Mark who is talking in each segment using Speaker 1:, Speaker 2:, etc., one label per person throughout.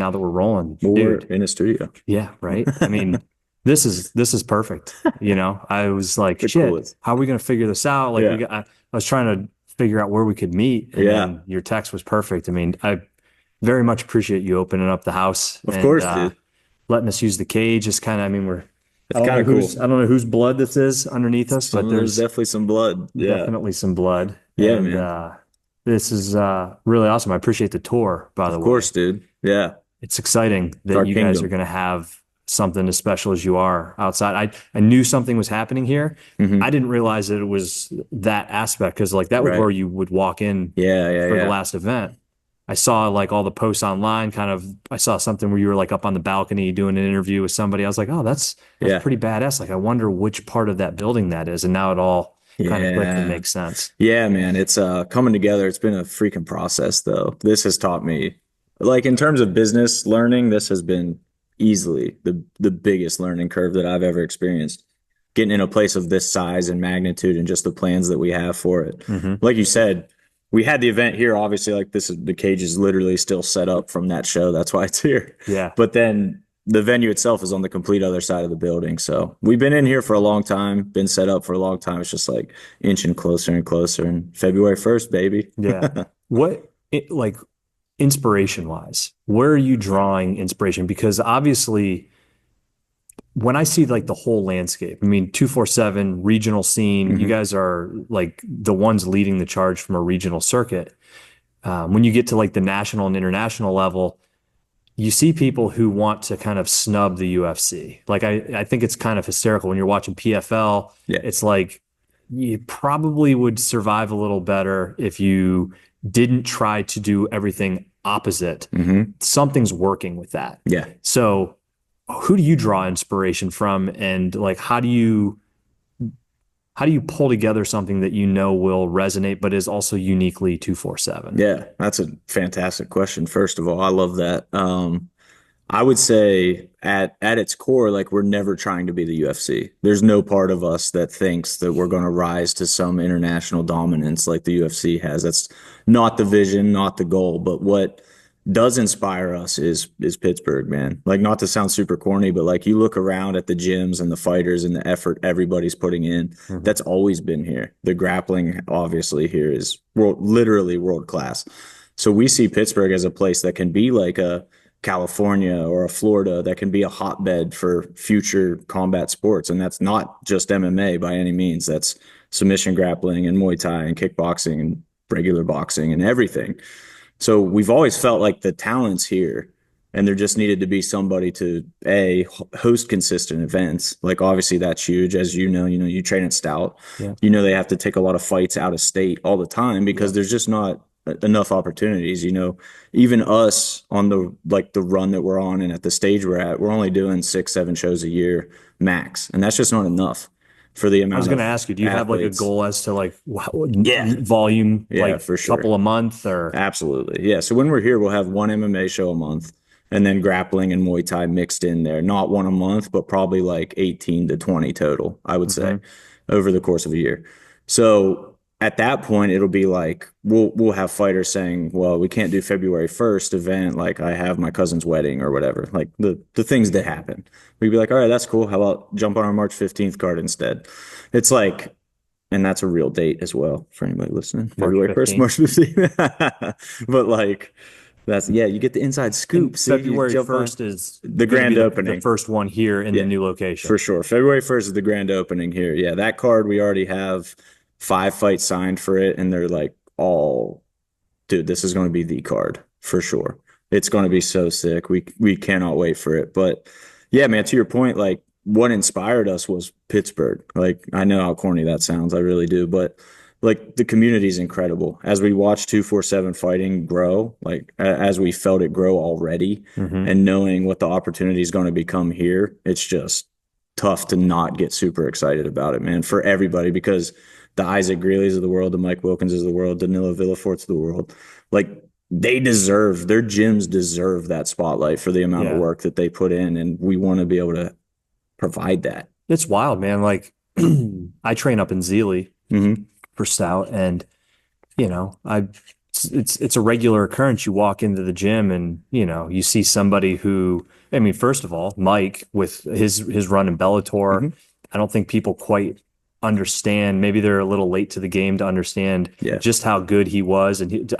Speaker 1: now that we're rolling.
Speaker 2: We're
Speaker 1: Dude,
Speaker 2: in a studio.
Speaker 1: yeah, right. I mean, this is perfect. I was like,
Speaker 2: The
Speaker 1: shit,
Speaker 2: coolest.
Speaker 1: how are we gonna figure this out? Like
Speaker 2: Yeah.
Speaker 1: I was trying to figure out where we could meet, and
Speaker 2: Yeah.
Speaker 1: then your text was perfect. I mean, I very much appreciate you opening up the house
Speaker 2: Of
Speaker 1: and
Speaker 2: course, dude.
Speaker 1: letting us use the cage. It's kind of, I mean,
Speaker 2: It's kind of cool.
Speaker 1: I don't know whose blood this is underneath us, but
Speaker 2: There's
Speaker 1: there's
Speaker 2: definitely some blood. Yeah.
Speaker 1: definitely some blood.
Speaker 2: Yeah,
Speaker 1: And
Speaker 2: man.
Speaker 1: this is really awesome. I appreciate the tour, by the
Speaker 2: Of
Speaker 1: way.
Speaker 2: course, dude. Yeah.
Speaker 1: It's exciting
Speaker 2: It's
Speaker 1: that
Speaker 2: our
Speaker 1: you guys are
Speaker 2: kingdom.
Speaker 1: going to have something as special as you are outside. I knew something was happening here. I
Speaker 2: Hmm.
Speaker 1: didn't realize that it was that aspect, because like that was
Speaker 2: Right.
Speaker 1: where you would walk in
Speaker 2: Yeah, yeah,
Speaker 1: for the
Speaker 2: yeah.
Speaker 1: last event. I saw like all the posts online, kind of. I saw something where you were like up on the balcony doing an interview with somebody. I was like, oh, that's
Speaker 2: Yeah.
Speaker 1: pretty badass. Like, I wonder which part of that building that is. And now it all kind of clicked and
Speaker 2: Yeah.
Speaker 1: makes sense.
Speaker 2: Yeah, man. It's coming together. It's been a freaking process though. This has taught me, like, in terms of business learning, this has been easily the biggest learning curve that I've ever experienced. Getting in a place of this size and magnitude and just the plans that we have for it.
Speaker 1: Hmm.
Speaker 2: Like you said, we had the event here, obviously, like this is the cage is literally still set up from that show. That's why it's here.
Speaker 1: Yeah.
Speaker 2: But then the venue itself is on the complete other side of the building. So we've been in here for a long time, been set up for a long time. It's just like inching closer and closer. And February 1st, baby.
Speaker 1: Yeah. Like inspiration wise, where are you drawing inspiration? Because obviously, when I see like the whole landscape, I mean, 247 regional scene, you
Speaker 2: Hmm.
Speaker 1: guys are like the ones leading the charge from a regional circuit. When you get to like the national and international level, you see people who want to kind of snub the UFC. Like I think it's kind of hysterical when you're watching PFL.
Speaker 2: Yeah.
Speaker 1: It's like you probably would survive a little better if you didn't try to do everything opposite.
Speaker 2: Hmm.
Speaker 1: Something's working with that.
Speaker 2: Yeah.
Speaker 1: So who do you draw inspiration from, and like how do you pull together something that you know will resonate but is also uniquely 247?
Speaker 2: Yeah. That's a fantastic question. First of all, I love that. I would say at its core, like we're never trying to be the UFC. There's no part of us that thinks that we're going to rise to some international dominance like the UFC has. That's not the vision, not the goal. But what does inspire us is Pittsburgh, man. Like, not to sound super corny, but like you look around at the gyms and the fighters and the effort everybody's putting in.
Speaker 1: Mhm.
Speaker 2: That's always been here. The grappling, obviously, here is literally world class. So we see Pittsburgh as a place that can be like a California or a Florida, that can be a hotbed for future combat sports. And that's not just MMA by any means. That's submission grappling and Muay Thai and kickboxing and regular boxing and everything. So we've always felt like the talent's here, and there just needed to be somebody to host consistent events. Like, obviously that's huge. As you train at Stout,
Speaker 1: Yeah.
Speaker 2: they have to take a lot of fights out of state all the time because there's just not enough opportunities. Even us on the run that we're on and at the stage we're at, we're only doing 6, 7 shows a year max, and that's just not enough for the
Speaker 1: I was
Speaker 2: amount
Speaker 1: going to
Speaker 2: of
Speaker 1: ask you, do you have like a
Speaker 2: athletes.
Speaker 1: goal as to like
Speaker 2: Yeah,
Speaker 1: volume,
Speaker 2: yeah,
Speaker 1: like
Speaker 2: for
Speaker 1: couple
Speaker 2: sure.
Speaker 1: a month or?
Speaker 2: Absolutely. Yeah. So when we're here, we'll have one MMA show a month and then grappling and Muay Thai mixed in there. Not one a month, but probably like 18 to 20 total, I would say,
Speaker 1: Mhm.
Speaker 2: over the course of a year. So at that point, it'll be like we'll have fighters saying, well, we can't do February 1st event, like I have my cousin's wedding or whatever. Like the things that happen. We'd be like, all right, that's cool. How about jump on our March 15th card instead? It's like, and that's a real date as well for anybody listening.
Speaker 1: March
Speaker 2: February 1st,
Speaker 1: 15th.
Speaker 2: March 15th. But like, yeah, you get the inside scoop.
Speaker 1: And
Speaker 2: See, you
Speaker 1: February
Speaker 2: jump on
Speaker 1: 1st is
Speaker 2: the
Speaker 1: going to be
Speaker 2: grand
Speaker 1: the
Speaker 2: opening.
Speaker 1: first one here in the
Speaker 2: Yeah,
Speaker 1: new
Speaker 2: for
Speaker 1: location.
Speaker 2: sure. February 1st is the grand opening here. Yeah, that card, we already have 5 fights signed for it. And they're like, all, dude, this is going to be the card for sure. It's going to be so sick. We cannot wait for it. But yeah, man, to your point, like, what inspired us was Pittsburgh. Like, I know how corny that sounds, I really do, but like the community is incredible. As we watch 247 fighting grow, like as we felt it grow already,
Speaker 1: Hmm.
Speaker 2: and knowing what the opportunity is going to become here, it's just tough to not get super excited about it, man, for everybody, because the Isaac Greeley's of the world, the Mike Wilkinses of the world, Danilo Villafort's of the world, like, their gyms deserve that spotlight for the amount of
Speaker 1: Yeah.
Speaker 2: work that they put in, and we want to be able to provide that.
Speaker 1: It's wild, man. Like I train up in Zealy
Speaker 2: Hmm.
Speaker 1: for Stout, and I it's a regular occurrence. You walk into the gym and, you know, you see somebody who, I mean, first of all, Mike with his run in Bellator, I don't think people quite understand. Maybe they're a little late to the game to understand
Speaker 2: Yeah.
Speaker 1: just how good he was. And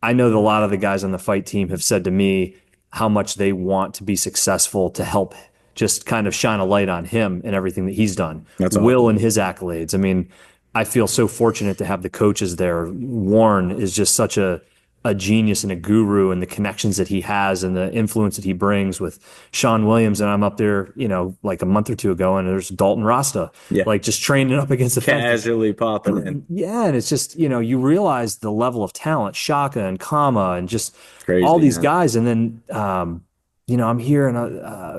Speaker 1: I know that a lot of the guys on the fight team have said to me how much they want to be successful to help just kind of shine a light on him and everything that he's done.
Speaker 2: That's
Speaker 1: Will
Speaker 2: awesome.
Speaker 1: and his accolades. I mean, I feel so fortunate to have the coaches there. Warren is just such a genius and a guru, and the connections that he has and the influence that he brings with Sean Williams. And I'm up there, you know, like a month or two ago, and there's Dalton Rasta,
Speaker 2: Yeah.
Speaker 1: like just training up against the fence.
Speaker 2: Casually popping in.
Speaker 1: Yeah, and it's just, you know, you realize the level of talent, Shaka and Kama and just
Speaker 2: Crazy,
Speaker 1: all these
Speaker 2: man.
Speaker 1: guys. And then, you know, I'm hearing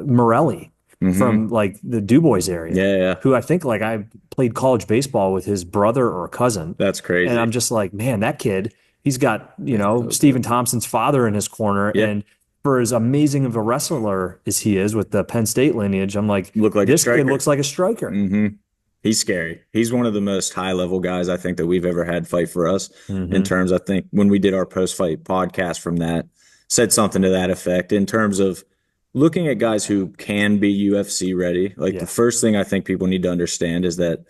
Speaker 1: Morelli from like the DuBois area,
Speaker 2: Yeah.
Speaker 1: who I think like I played college baseball with his brother or cousin.
Speaker 2: That's crazy.
Speaker 1: And I'm just like, man, that kid, he's got, you know, Stephen Thompson's father in his corner.
Speaker 2: Yeah.
Speaker 1: And for as amazing of a wrestler as he is with the Penn State lineage, I'm like, this kid looks like a striker.
Speaker 2: He's scary. He's one of the most high-level guys I think that we've ever had fight for us. In terms, I think when we did our post-fight podcast from that, said something to that effect in terms of looking at guys who can be UFC ready. Like the first thing I think people need to understand is that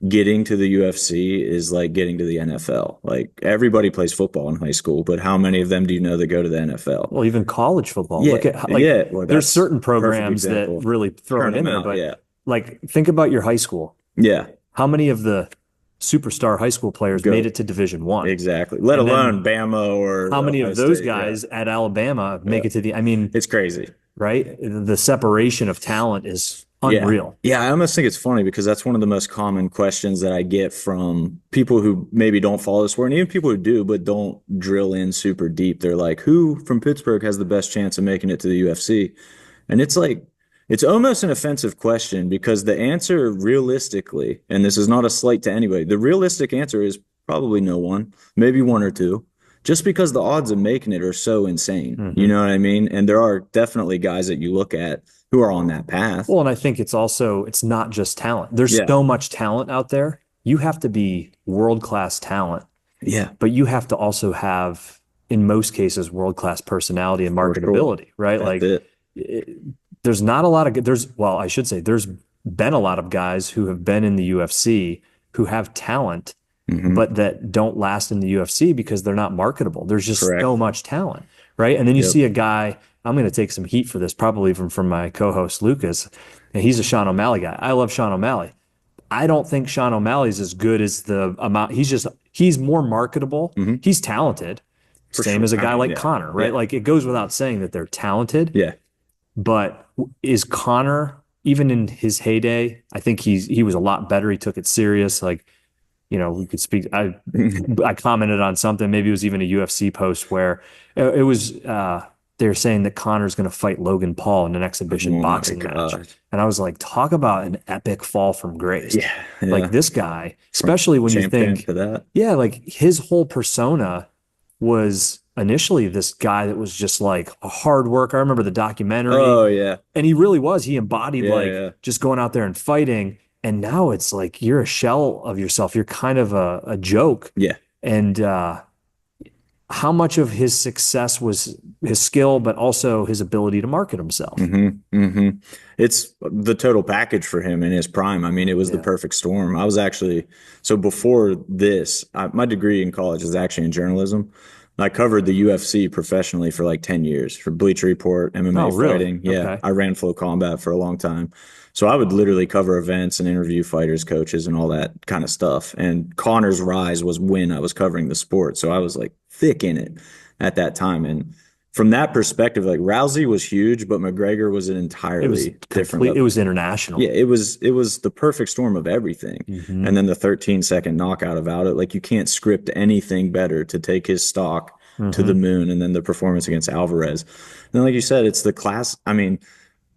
Speaker 2: getting to the UFC is like getting to the NFL. Like everybody plays football in high school, but how many of them do you know that go to the NFL?
Speaker 1: Well, even college football.
Speaker 2: Yeah,
Speaker 1: Look at
Speaker 2: well,
Speaker 1: there's certain
Speaker 2: perfect
Speaker 1: programs that
Speaker 2: example.
Speaker 1: really throw
Speaker 2: Turn
Speaker 1: it in
Speaker 2: them
Speaker 1: there.
Speaker 2: out,
Speaker 1: But
Speaker 2: yeah.
Speaker 1: like, think about your high school.
Speaker 2: Yeah,
Speaker 1: How many of the superstar high school players made it to Division One?
Speaker 2: exactly. Let
Speaker 1: And then
Speaker 2: alone Bama or
Speaker 1: How many
Speaker 2: Ohio
Speaker 1: of those
Speaker 2: State, yeah.
Speaker 1: guys at Alabama make it to the? I mean,
Speaker 2: It's crazy.
Speaker 1: right? The separation of talent is unreal.
Speaker 2: Yeah, I almost think it's funny because that's one of the most common questions that I get from people who maybe don't follow the sport, and even people who do, but don't drill in super deep. They're like, who from Pittsburgh has the best chance of making it to the UFC? And it's like, it's almost an offensive question because the answer realistically, and this is not a slight to anybody, the realistic answer is probably no one, maybe one or two, just because the odds of making it are so insane. You know what I mean? And there are definitely guys that you look at who are on that path.
Speaker 1: Well, and I think it's not just talent. There's so much talent out there. You have to be world-class talent,
Speaker 2: Yeah.
Speaker 1: but you have to also have, in most cases, world-class personality and marketability, right?
Speaker 2: That's
Speaker 1: Like
Speaker 2: it.
Speaker 1: there's not a lot of well, I should say there's been a lot of guys who have been in the UFC who have talent, but that don't last in the UFC because they're not marketable. There's just so much talent, right? And then you see a guy, I'm going to take some heat for this, probably from my co-host Lucas, and he's a Sean O'Malley guy. I love Sean O'Malley. I don't think Sean O'Malley's as good as the amount. He's more marketable. He's talented. Same as a guy like Connor, right? Like it goes without saying that they're talented.
Speaker 2: Yeah.
Speaker 1: But is Connor, even in his heyday, I think he was a lot better. He took it serious. Like, you know, we could speak. I commented on something. Maybe it was even a UFC post where it was they're saying that Connor's going to fight Logan Paul in an exhibition boxing match, and I was like, talk about an epic fall from grace.
Speaker 2: Yeah.
Speaker 1: Like this guy, especially when you think, like his whole persona was initially this guy that was just like a hard worker. I remember the documentary.
Speaker 2: Oh yeah.
Speaker 1: And he really was. He embodied just going out there and fighting. And now it's like you're a shell of yourself. You're kind of a joke.
Speaker 2: Yeah.
Speaker 1: And how much of his success was his skill, but also his ability to market himself.
Speaker 2: It's the total package for him in his prime. I mean, it was the perfect storm. I was actually, so before this, my degree in college is actually in journalism. I covered the UFC professionally for like 10 years for Bleacher Report, MMA fighting. Yeah.
Speaker 1: Okay.
Speaker 2: I ran Flow Combat for a long time. So I would literally cover events and interview fighters, coaches, and all that kind of stuff. And Connor's rise was when I was covering the sport. So I was like thick in it at that time. And from that perspective, like Rousey was huge, but McGregor was an entirely different.
Speaker 1: It was international.
Speaker 2: Yeah, it was the perfect storm of everything. And then the 13-second knockout about it. Like you can't script anything better to take his stock to the moon. And then the performance against Alvarez. And then, like you said, it's the class. I mean,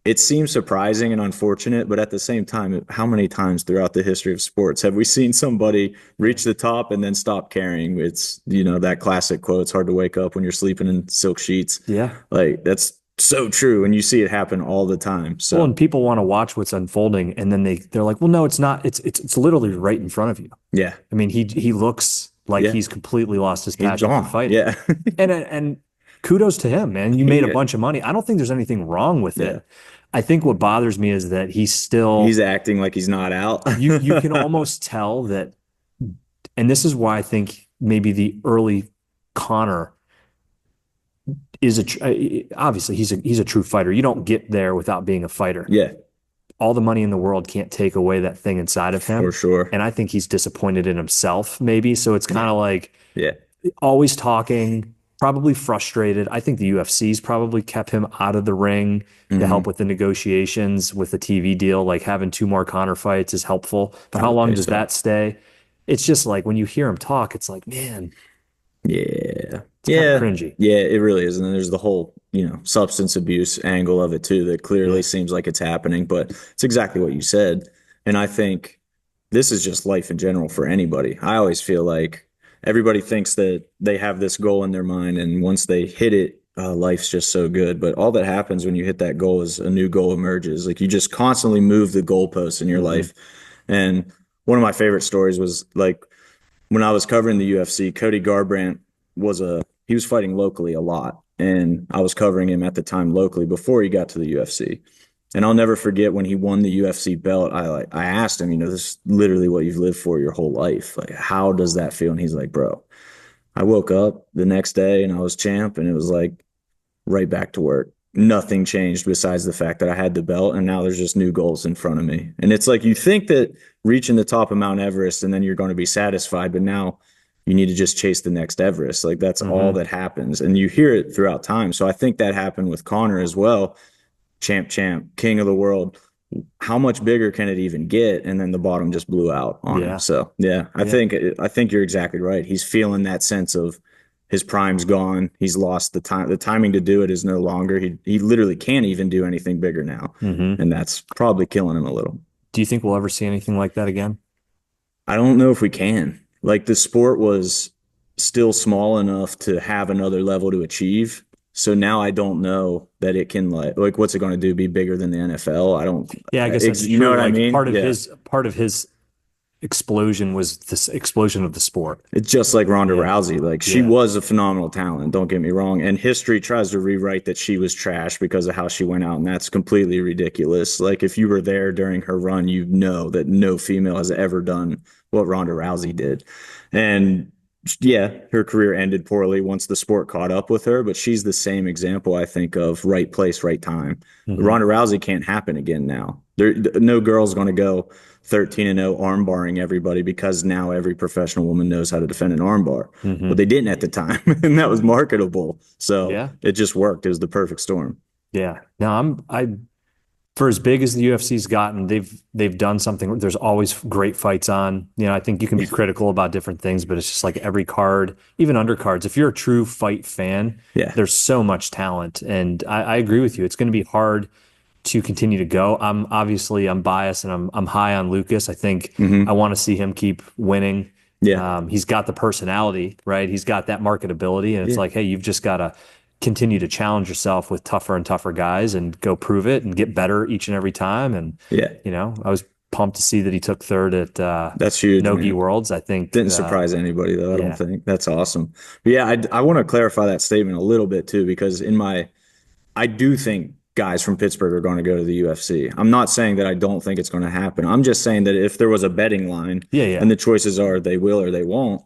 Speaker 2: it seems surprising and unfortunate, but at the same time, how many times throughout the history of sports have we seen somebody reach the top and then stop caring? It's, you know, that classic quote, it's hard to wake up when you're sleeping in silk sheets.
Speaker 1: Yeah.
Speaker 2: Like that's so true. And you see it happen all the time. So,
Speaker 1: well, and people want to watch what's unfolding. And then they're like, well, no, it's not. It's literally right in front of you.
Speaker 2: yeah.
Speaker 1: I mean, he looks Like
Speaker 2: Yeah.
Speaker 1: he's completely lost his
Speaker 2: He's
Speaker 1: passion for
Speaker 2: gone.
Speaker 1: fighting.
Speaker 2: Yeah.
Speaker 1: And kudos to him, man. You made a
Speaker 2: Yeah.
Speaker 1: bunch of money. I don't think there's anything wrong with
Speaker 2: Yeah.
Speaker 1: it. I think what bothers me is that he's
Speaker 2: He's
Speaker 1: still
Speaker 2: acting like he's not out.
Speaker 1: you can almost tell that, and this is why I think maybe the early Connor is obviously he's a true fighter. You don't get there without being a fighter.
Speaker 2: Yeah,
Speaker 1: All the money in the world can't take away that thing inside of
Speaker 2: for
Speaker 1: him.
Speaker 2: sure.
Speaker 1: And I think he's disappointed in himself, maybe. So it's kind of like
Speaker 2: Yeah.
Speaker 1: always talking, probably frustrated. I think the UFC's probably kept him out of the ring to help
Speaker 2: Mhm.
Speaker 1: with the negotiations with the TV deal. Like having two more Connor fights is helpful. But
Speaker 2: I
Speaker 1: how
Speaker 2: would
Speaker 1: long
Speaker 2: think
Speaker 1: does
Speaker 2: so.
Speaker 1: that stay? It's just like when you hear him talk, it's like, man,
Speaker 2: Yeah.
Speaker 1: it's kind of
Speaker 2: Yeah.
Speaker 1: cringy.
Speaker 2: Yeah, it really is. And then there's the whole, substance abuse angle of it too that clearly
Speaker 1: Yeah.
Speaker 2: seems like it's happening, but it's exactly what you said. And I think this is just life in general for anybody. I always feel like everybody thinks that they have this goal in their mind, and once they hit it, life's just so good. But all that happens when you hit that goal is a new goal emerges. Like you just constantly move the goalposts in your
Speaker 1: Mhm.
Speaker 2: life. And one of my favorite stories was like when I was covering the UFC, Cody Garbrandt he was fighting locally a lot, and I was covering him at the time locally before he got to the UFC. And I'll never forget when he won the UFC belt. I asked him, this is literally what you've lived for your whole life. Like, how does that feel? And he's like, bro, I woke up the next day and I was champ, and it was like right back to work. Nothing changed besides the fact that I had the belt, and now there's just new goals in front of me. And it's like you think that reaching the top of Mount Everest and then you're going to be satisfied, but now you need to just chase the next Everest. Like that's all
Speaker 1: Mhm.
Speaker 2: that happens. And you hear it throughout time. So I think that happened with Connor as well. Champ, king of the world. How much bigger can it even get? And then the bottom just blew out on him.
Speaker 1: Yeah.
Speaker 2: So yeah, I
Speaker 1: Yeah.
Speaker 2: think I think you're exactly right. He's feeling that sense of his prime's gone. He's lost the time. The timing to do it is no longer. He literally can't even do anything bigger now,
Speaker 1: Mhm.
Speaker 2: and that's probably killing him a little.
Speaker 1: Do you think we'll ever see anything like that again?
Speaker 2: I don't know if we can. Like the sport was still small enough to have another level to achieve. So now I don't know that it can like what's it going to do? Be bigger than the NFL? I don't.
Speaker 1: Yeah, I guess that's
Speaker 2: You know
Speaker 1: true.
Speaker 2: what I
Speaker 1: Like
Speaker 2: mean? Yeah.
Speaker 1: part of his explosion was this explosion of the sport.
Speaker 2: It's just like Ronda
Speaker 1: Yeah.
Speaker 2: Rousey. Like she
Speaker 1: Yeah.
Speaker 2: was a phenomenal talent. Don't get me wrong. And history tries to rewrite that she was trash because of how she went out, and that's completely ridiculous. Like if you were there during her run, you know that no female has ever done what Ronda Rousey did. And yeah, her career ended poorly once the sport caught up with her, but she's the same example, I think, of right place, right time.
Speaker 1: Mhm.
Speaker 2: Ronda Rousey can't happen again now. No girl's going to go 13-0 arm barring everybody because now every professional woman knows how to defend an arm bar. But
Speaker 1: Mhm.
Speaker 2: they didn't at the time, and that was marketable. So
Speaker 1: Yeah.
Speaker 2: it just worked. It was the perfect storm.
Speaker 1: Yeah. No, I for as big as the UFC's gotten, they've done something. There's always great fights on. I think you can be critical about different things, but it's just like every card, even undercards. If you're a true fight fan,
Speaker 2: Yeah.
Speaker 1: there's so much talent, and I agree with you. It's going to be hard to continue to go. I'm biased and I'm high on Lucas. I think I
Speaker 2: Hmm.
Speaker 1: want to see him keep winning.
Speaker 2: Yeah.
Speaker 1: He's got the personality, right? He's got that marketability, and it's
Speaker 2: Yeah.
Speaker 1: like, hey, you've just got to continue to challenge yourself with tougher and tougher guys and go prove it and get better each and every time. And
Speaker 2: Yeah.
Speaker 1: I was pumped to see that he took third at
Speaker 2: That's huge,
Speaker 1: Nogi
Speaker 2: man.
Speaker 1: Worlds. I think,
Speaker 2: Didn't surprise anybody though. I don't
Speaker 1: yeah,
Speaker 2: think that's awesome. But yeah, I want to clarify that statement a little bit too, because I do think guys from Pittsburgh are going to go to the UFC. I'm not saying that I don't think it's going to happen. I'm just saying that if there was a betting line
Speaker 1: yeah, yeah,
Speaker 2: and the choices are they will or they won't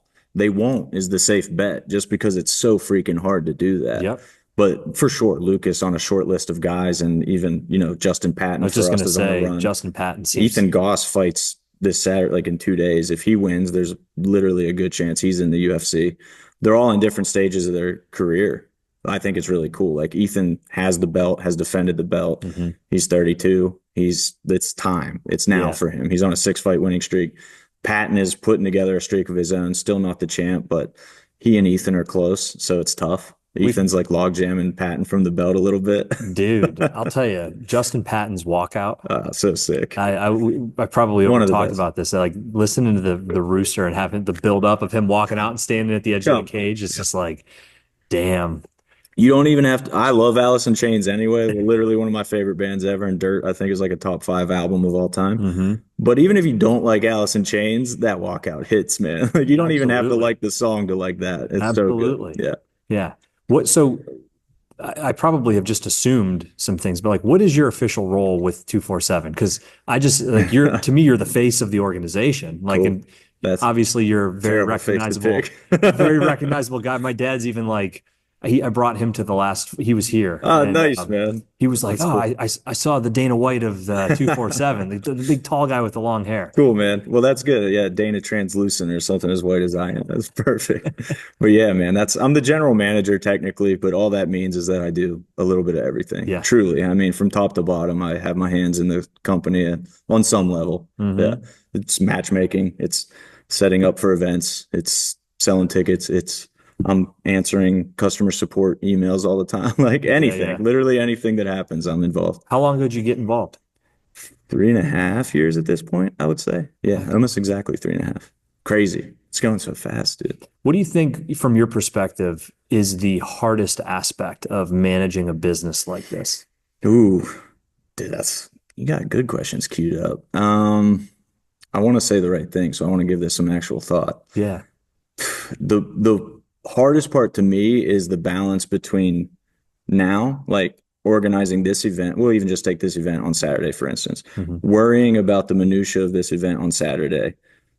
Speaker 2: is the safe bet just because it's so freaking hard to do that.
Speaker 1: yep.
Speaker 2: But for sure, Lucas on a short list of guys, and even, Justin
Speaker 1: I
Speaker 2: Patton
Speaker 1: was just
Speaker 2: for us
Speaker 1: gonna
Speaker 2: is on a
Speaker 1: say
Speaker 2: run.
Speaker 1: Justin Patton seems,
Speaker 2: Ethan Goss fights this Saturday, like in 2 days. If he wins, there's literally a good chance he's in the UFC. They're all in different stages of their career. I think it's really cool. Like Ethan has the belt, has defended the belt.
Speaker 1: mhm,
Speaker 2: He's 32. It's time. It's now
Speaker 1: yeah.
Speaker 2: for him. He's on a 6 fight winning streak. Patton is putting together a streak of his own. Still not the champ, but he and Ethan are close, so it's tough.
Speaker 1: We
Speaker 2: Ethan's like log jamming Patton from the belt a little bit.
Speaker 1: Dude, I'll tell you, Justin Patton's walkout.
Speaker 2: So sick.
Speaker 1: I probably
Speaker 2: One
Speaker 1: over
Speaker 2: of the
Speaker 1: talked
Speaker 2: best.
Speaker 1: about this. Like listening to the rooster and having the build up of him walking out and standing at the edge of the
Speaker 2: Yeah.
Speaker 1: cage. It's just like, damn.
Speaker 2: You don't even have to. I love Alice in Chains anyway. They're literally one of my favorite bands ever. And Dirt, I think, is like a top 5 album of all time.
Speaker 1: Hmm.
Speaker 2: But even if you don't like Alice in Chains, that walkout hits, man. Like you don't even have to
Speaker 1: Absolutely.
Speaker 2: like the song to like that. It's so good.
Speaker 1: Absolutely.
Speaker 2: Yeah.
Speaker 1: Yeah. So I probably have just assumed some things, but like, what is your official role with 247? Because I just like to me, you're the face of the organization. Like,
Speaker 2: Cool.
Speaker 1: and
Speaker 2: That's
Speaker 1: obviously you're
Speaker 2: terrible face to
Speaker 1: very
Speaker 2: pick.
Speaker 1: recognizable guy. My dad's even like, I brought him to the last, he was here
Speaker 2: Oh,
Speaker 1: and
Speaker 2: nice, man.
Speaker 1: he was like,
Speaker 2: That's
Speaker 1: oh,
Speaker 2: cool.
Speaker 1: I saw the Dana White of the 247, the big tall guy with the long hair.
Speaker 2: Cool, man. Well, that's good. Yeah, Dana translucent or something as white as I am. That's perfect. But yeah, man, I'm the general manager technically, but all that means is that I do a little bit of everything.
Speaker 1: Yeah.
Speaker 2: Truly. I mean, from top to bottom, I have my hands in the company on some level. Yeah.
Speaker 1: Hmm.
Speaker 2: It's matchmaking, it's setting up for events, it's selling tickets, I'm answering customer support emails all the time. Like
Speaker 1: Yeah.
Speaker 2: anything,
Speaker 1: Yeah.
Speaker 2: literally anything that happens, I'm involved.
Speaker 1: How long ago did you get involved?
Speaker 2: 3.5 years at this point, I would say. Yeah,
Speaker 1: Okay.
Speaker 2: almost exactly 3.5. Crazy. It's going so fast, dude.
Speaker 1: What do you think, from your perspective, is the hardest aspect of managing a business like this?
Speaker 2: Ooh, dude, you got good questions queued up. I want to say the right thing, so I want to give this some actual thought.
Speaker 1: Yeah.
Speaker 2: The hardest part to me is the balance between now, like organizing this event. We'll even just take this event on Saturday, for instance.
Speaker 1: Hmm.
Speaker 2: Worrying about the minutia of this event on Saturday.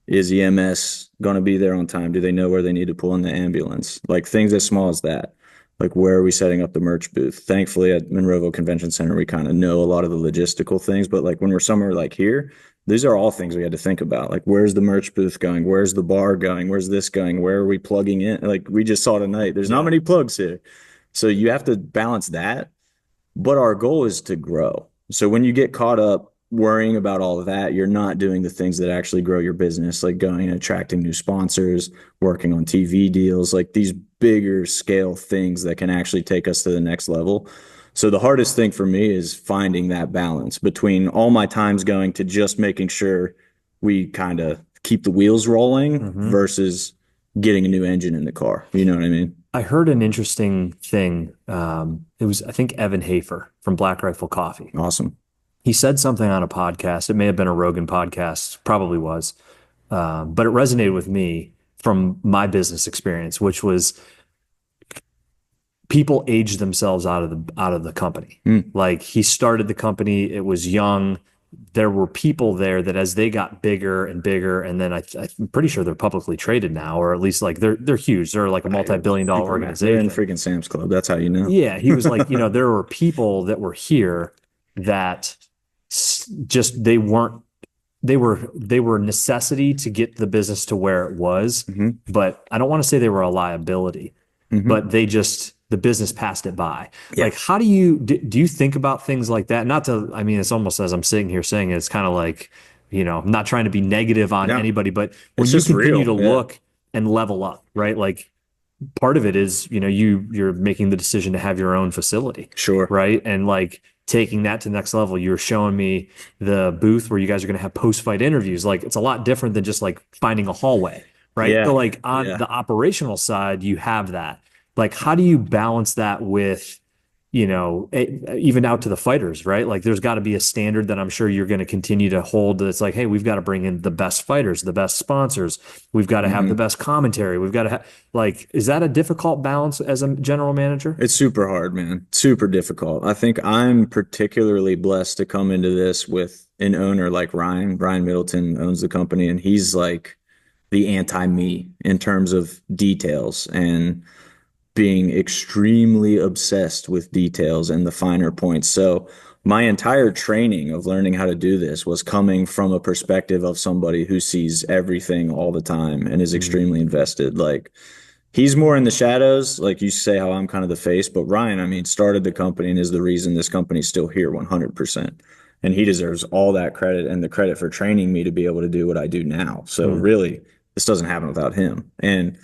Speaker 2: Is EMS going to be there on time? Do they know where they need to pull in the ambulance? Like things as small as that. Like where are we setting up the merch booth? Thankfully, at Monroeville Convention Center, we kind of know a lot of the logistical things. But like when we're somewhere like here, these are all things we had to think about. Like where's the merch booth going? Where's the bar going? Where's this going? Where are we plugging in? Like we just saw tonight, there's not
Speaker 1: Yeah.
Speaker 2: many plugs here. So you have to balance that. But our goal is to grow. So when you get caught up worrying about all of that, you're not doing the things that actually grow your business, like going and attracting new sponsors, working on TV deals, like these bigger scale things that can actually take us to the next level. So the hardest thing for me is finding that balance between all my times going to just making sure we kind of keep the wheels rolling
Speaker 1: Hmm.
Speaker 2: versus getting a new engine in the car. You know what I mean?
Speaker 1: I heard an interesting thing. It was, I think, Evan Hafer from Black Rifle Coffee.
Speaker 2: Awesome.
Speaker 1: He said something on a podcast. It may have been a Rogan podcast, probably was, but it resonated with me from my business experience, which was people age themselves out of the company.
Speaker 2: Mm.
Speaker 1: Like he started the company, it was young. There were people there that as they got bigger and bigger, and then I'm pretty sure they're publicly traded now, or at least like they're huge. They're like a multi-billion dollar
Speaker 2: They're in
Speaker 1: organization.
Speaker 2: freaking Sam's Club. That's how you know.
Speaker 1: Yeah, he was like, there were people that were here that just they were a necessity to get the business to where it was,
Speaker 2: Hmm.
Speaker 1: but I don't want to say they were a liability,
Speaker 2: Hmm.
Speaker 1: but the business passed it by.
Speaker 2: Yeah.
Speaker 1: Like, how do you think about things like that? Not to, I mean, it's almost as I'm sitting here saying it, it's kind of like, I'm not trying to be negative on
Speaker 2: No,
Speaker 1: anybody, but when
Speaker 2: it's
Speaker 1: you
Speaker 2: just
Speaker 1: continue
Speaker 2: real.
Speaker 1: to
Speaker 2: Yeah.
Speaker 1: look and level up, right? Like part of it is, you're making the decision to have your own facility,
Speaker 2: Sure.
Speaker 1: right? And like taking that to the next level, you're showing me the booth where you guys are going to have post-fight interviews. Like it's a lot different than just like finding a hallway, right? So
Speaker 2: Yeah.
Speaker 1: like on
Speaker 2: Yeah.
Speaker 1: the operational side, you have that. Like, how do you balance that with, even out to the fighters, right? Like, there's got to be a standard that I'm sure you're going to continue to hold. That's like, hey, we've got to bring in the best fighters, the best sponsors. We've got to have the
Speaker 2: Hmm.
Speaker 1: best commentary. We've got to have, like, is that a difficult balance as a general manager?
Speaker 2: It's super hard, man. Super difficult. I think I'm particularly blessed to come into this with an owner like Ryan. Ryan Middleton owns the company, and he's like the anti-me in terms of details and being extremely obsessed with details and the finer points. So my entire training of learning how to do this was coming from a perspective of somebody who sees everything all the time and is
Speaker 1: Mhm.
Speaker 2: extremely invested. Like he's more in the shadows, like you say how I'm kind of the face, but Ryan, I mean, started the company and is the reason this company's still here 100%. And he deserves all that credit and the credit for training me to be able to do what I do now. So
Speaker 1: Mm.
Speaker 2: really, this doesn't happen without him. And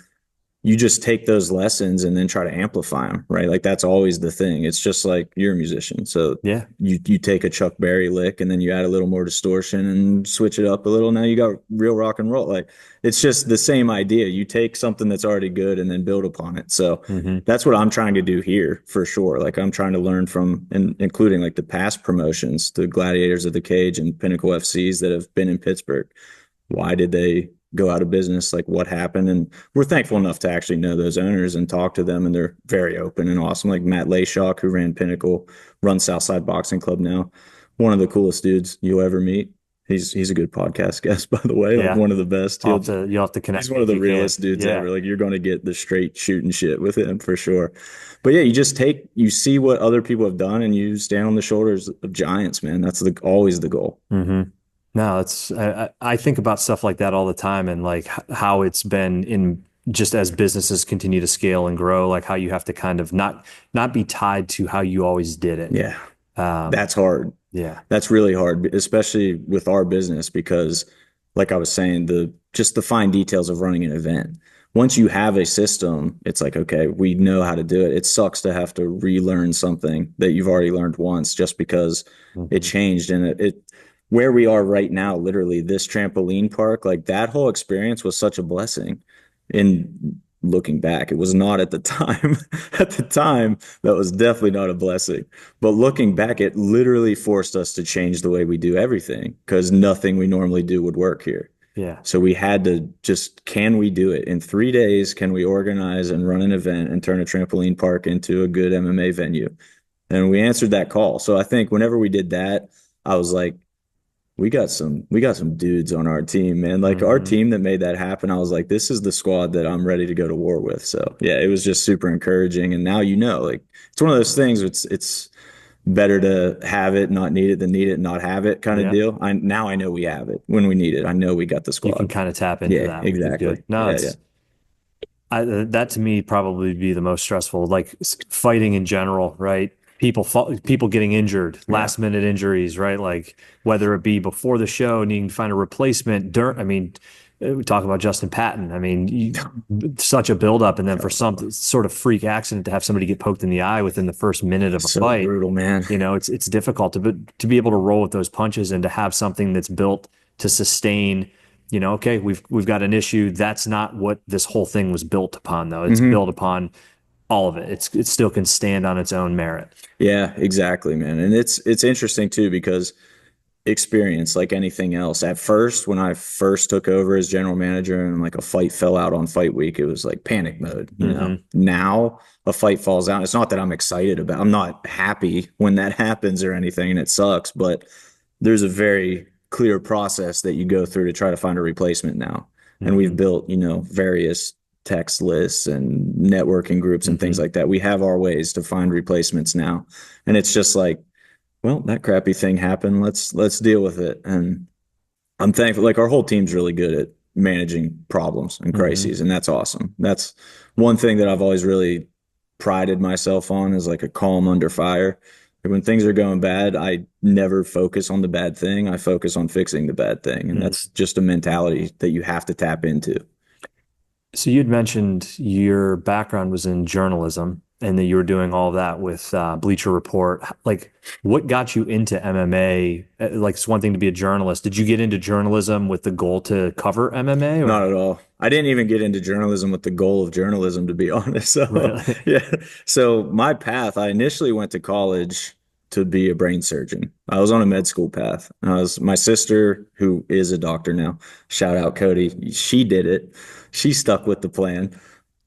Speaker 2: you just take those lessons and then try to amplify them, right? Like that's always the thing. It's just like you're a musician. So
Speaker 1: Yeah.
Speaker 2: you take a Chuck Berry lick and then you add a little more distortion and switch it up a little. Now you got real rock and roll. Like it's just the same idea. You take something that's already good and then build upon it. So
Speaker 1: Hmm.
Speaker 2: that's what I'm trying to do here for sure. Like I'm trying to learn from, and including like the past promotions, the Gladiators of the Cage and Pinnacle FCs that have been in Pittsburgh. Why did they go out of business? Like what happened? And we're thankful enough to actually know those owners and talk to them, and they're very open and awesome. Like Matt Layshock, who ran Pinnacle, runs Southside Boxing Club now. One of the coolest dudes you'll ever meet. He's a good podcast guest, by the way. Like
Speaker 1: Yeah.
Speaker 2: one of the best.
Speaker 1: You'll have to connect
Speaker 2: He's
Speaker 1: me
Speaker 2: one of
Speaker 1: if
Speaker 2: the
Speaker 1: you can.
Speaker 2: realest dudes
Speaker 1: Yeah.
Speaker 2: ever. Like you're going to get the straight shooting shit with him for sure. But yeah, you see what other people have done, and you stand on the shoulders of giants, man. That's always the goal.
Speaker 1: Hmm. No, I think about stuff like that all the time, and like how it's been in just as businesses continue to scale and grow, like how you have to kind of not be tied to how you always did it.
Speaker 2: Yeah,
Speaker 1: Um,
Speaker 2: that's hard.
Speaker 1: yeah.
Speaker 2: That's really hard, especially with our business, because like I was saying, the fine details of running an event. Once you have a system, it's like, okay, we know how to do it. It sucks to have to relearn something that you've already learned once just because it
Speaker 1: Hmm.
Speaker 2: changed. And it where we are right now, literally this trampoline park, like that whole experience was such a blessing. In looking back, it was not at the time. At the time, that was definitely not a blessing. But looking back, it literally forced us to change the way we do everything because nothing we normally do would work here.
Speaker 1: Yeah.
Speaker 2: So we had to just, can we do it in 3 days? Can we organize and run an event and turn a trampoline park into a good MMA venue? And we answered that call. So I think whenever we did that, I was like, we got some dudes on our team, man. Like our
Speaker 1: Hmm.
Speaker 2: team that made that happen, I was like, this is the squad that I'm ready to go to war with. So yeah, it was just super encouraging. And now like it's one of those things. It's better to have it, not need it, than need it, not have it kind of
Speaker 1: Yeah.
Speaker 2: deal. I know we have it when we need it. I know we got the
Speaker 1: You can
Speaker 2: squad.
Speaker 1: kind of tap into
Speaker 2: Yeah,
Speaker 1: that, which is
Speaker 2: exactly.
Speaker 1: good. No,
Speaker 2: Yeah, yeah.
Speaker 1: it's that to me probably be the most stressful, like fighting in general, right? People getting injured,
Speaker 2: Yeah.
Speaker 1: last minute injuries, right? Like whether it be before the show, needing to find a replacement. I mean, we talk about Justin Patton. I mean, such a buildup, and then for some sort of freak accident to have somebody get poked in the eye within the first minute of a
Speaker 2: So
Speaker 1: fight,
Speaker 2: brutal, man.
Speaker 1: it's difficult to be able to roll with those punches and to have something that's built to sustain. Okay, we've got an issue. That's not what this whole thing was built upon, though. It's built
Speaker 2: Hmm.
Speaker 1: upon all of it. It still can stand on its own merit.
Speaker 2: Yeah, exactly, man. And it's interesting too because experience like anything else. At first, when I first took over as general manager and like a fight fell out on fight week, it was like panic mode, you know.
Speaker 1: Hmm.
Speaker 2: Now a fight falls out. It's not that I'm excited about. I'm not happy when that happens or anything and it sucks, but there's a very clear process that you go through to try to find a replacement now. And we've
Speaker 1: Hmm.
Speaker 2: built, various text lists and networking groups and things
Speaker 1: Hmm.
Speaker 2: like that. We have our ways to find replacements now. And it's just like, well, that crappy thing happened. Let's deal with it. And I'm thankful. Like our whole team's really good at managing problems and
Speaker 1: Hmm.
Speaker 2: crises, and that's awesome. That's one thing that I've always really prided myself on is like a calm under fire. Like when things are going bad, I never focus on the bad thing. I focus on fixing the bad thing, and that's
Speaker 1: Hmm.
Speaker 2: just a mentality that you have to tap into.
Speaker 1: So you'd mentioned your background was in journalism and that you were doing all of that with Bleacher Report. Like, what got you into MMA? Like, it's one thing to be a journalist. Did you get into journalism with the goal to cover MMA
Speaker 2: Not
Speaker 1: or
Speaker 2: at all. I didn't even get into journalism with the goal of journalism, to be honest. So,
Speaker 1: really?
Speaker 2: yeah. So, my path, I initially went to college to be a brain surgeon. I was on a med school path. My sister, who is a doctor now, shout out Cody, she did it. She stuck with the plan.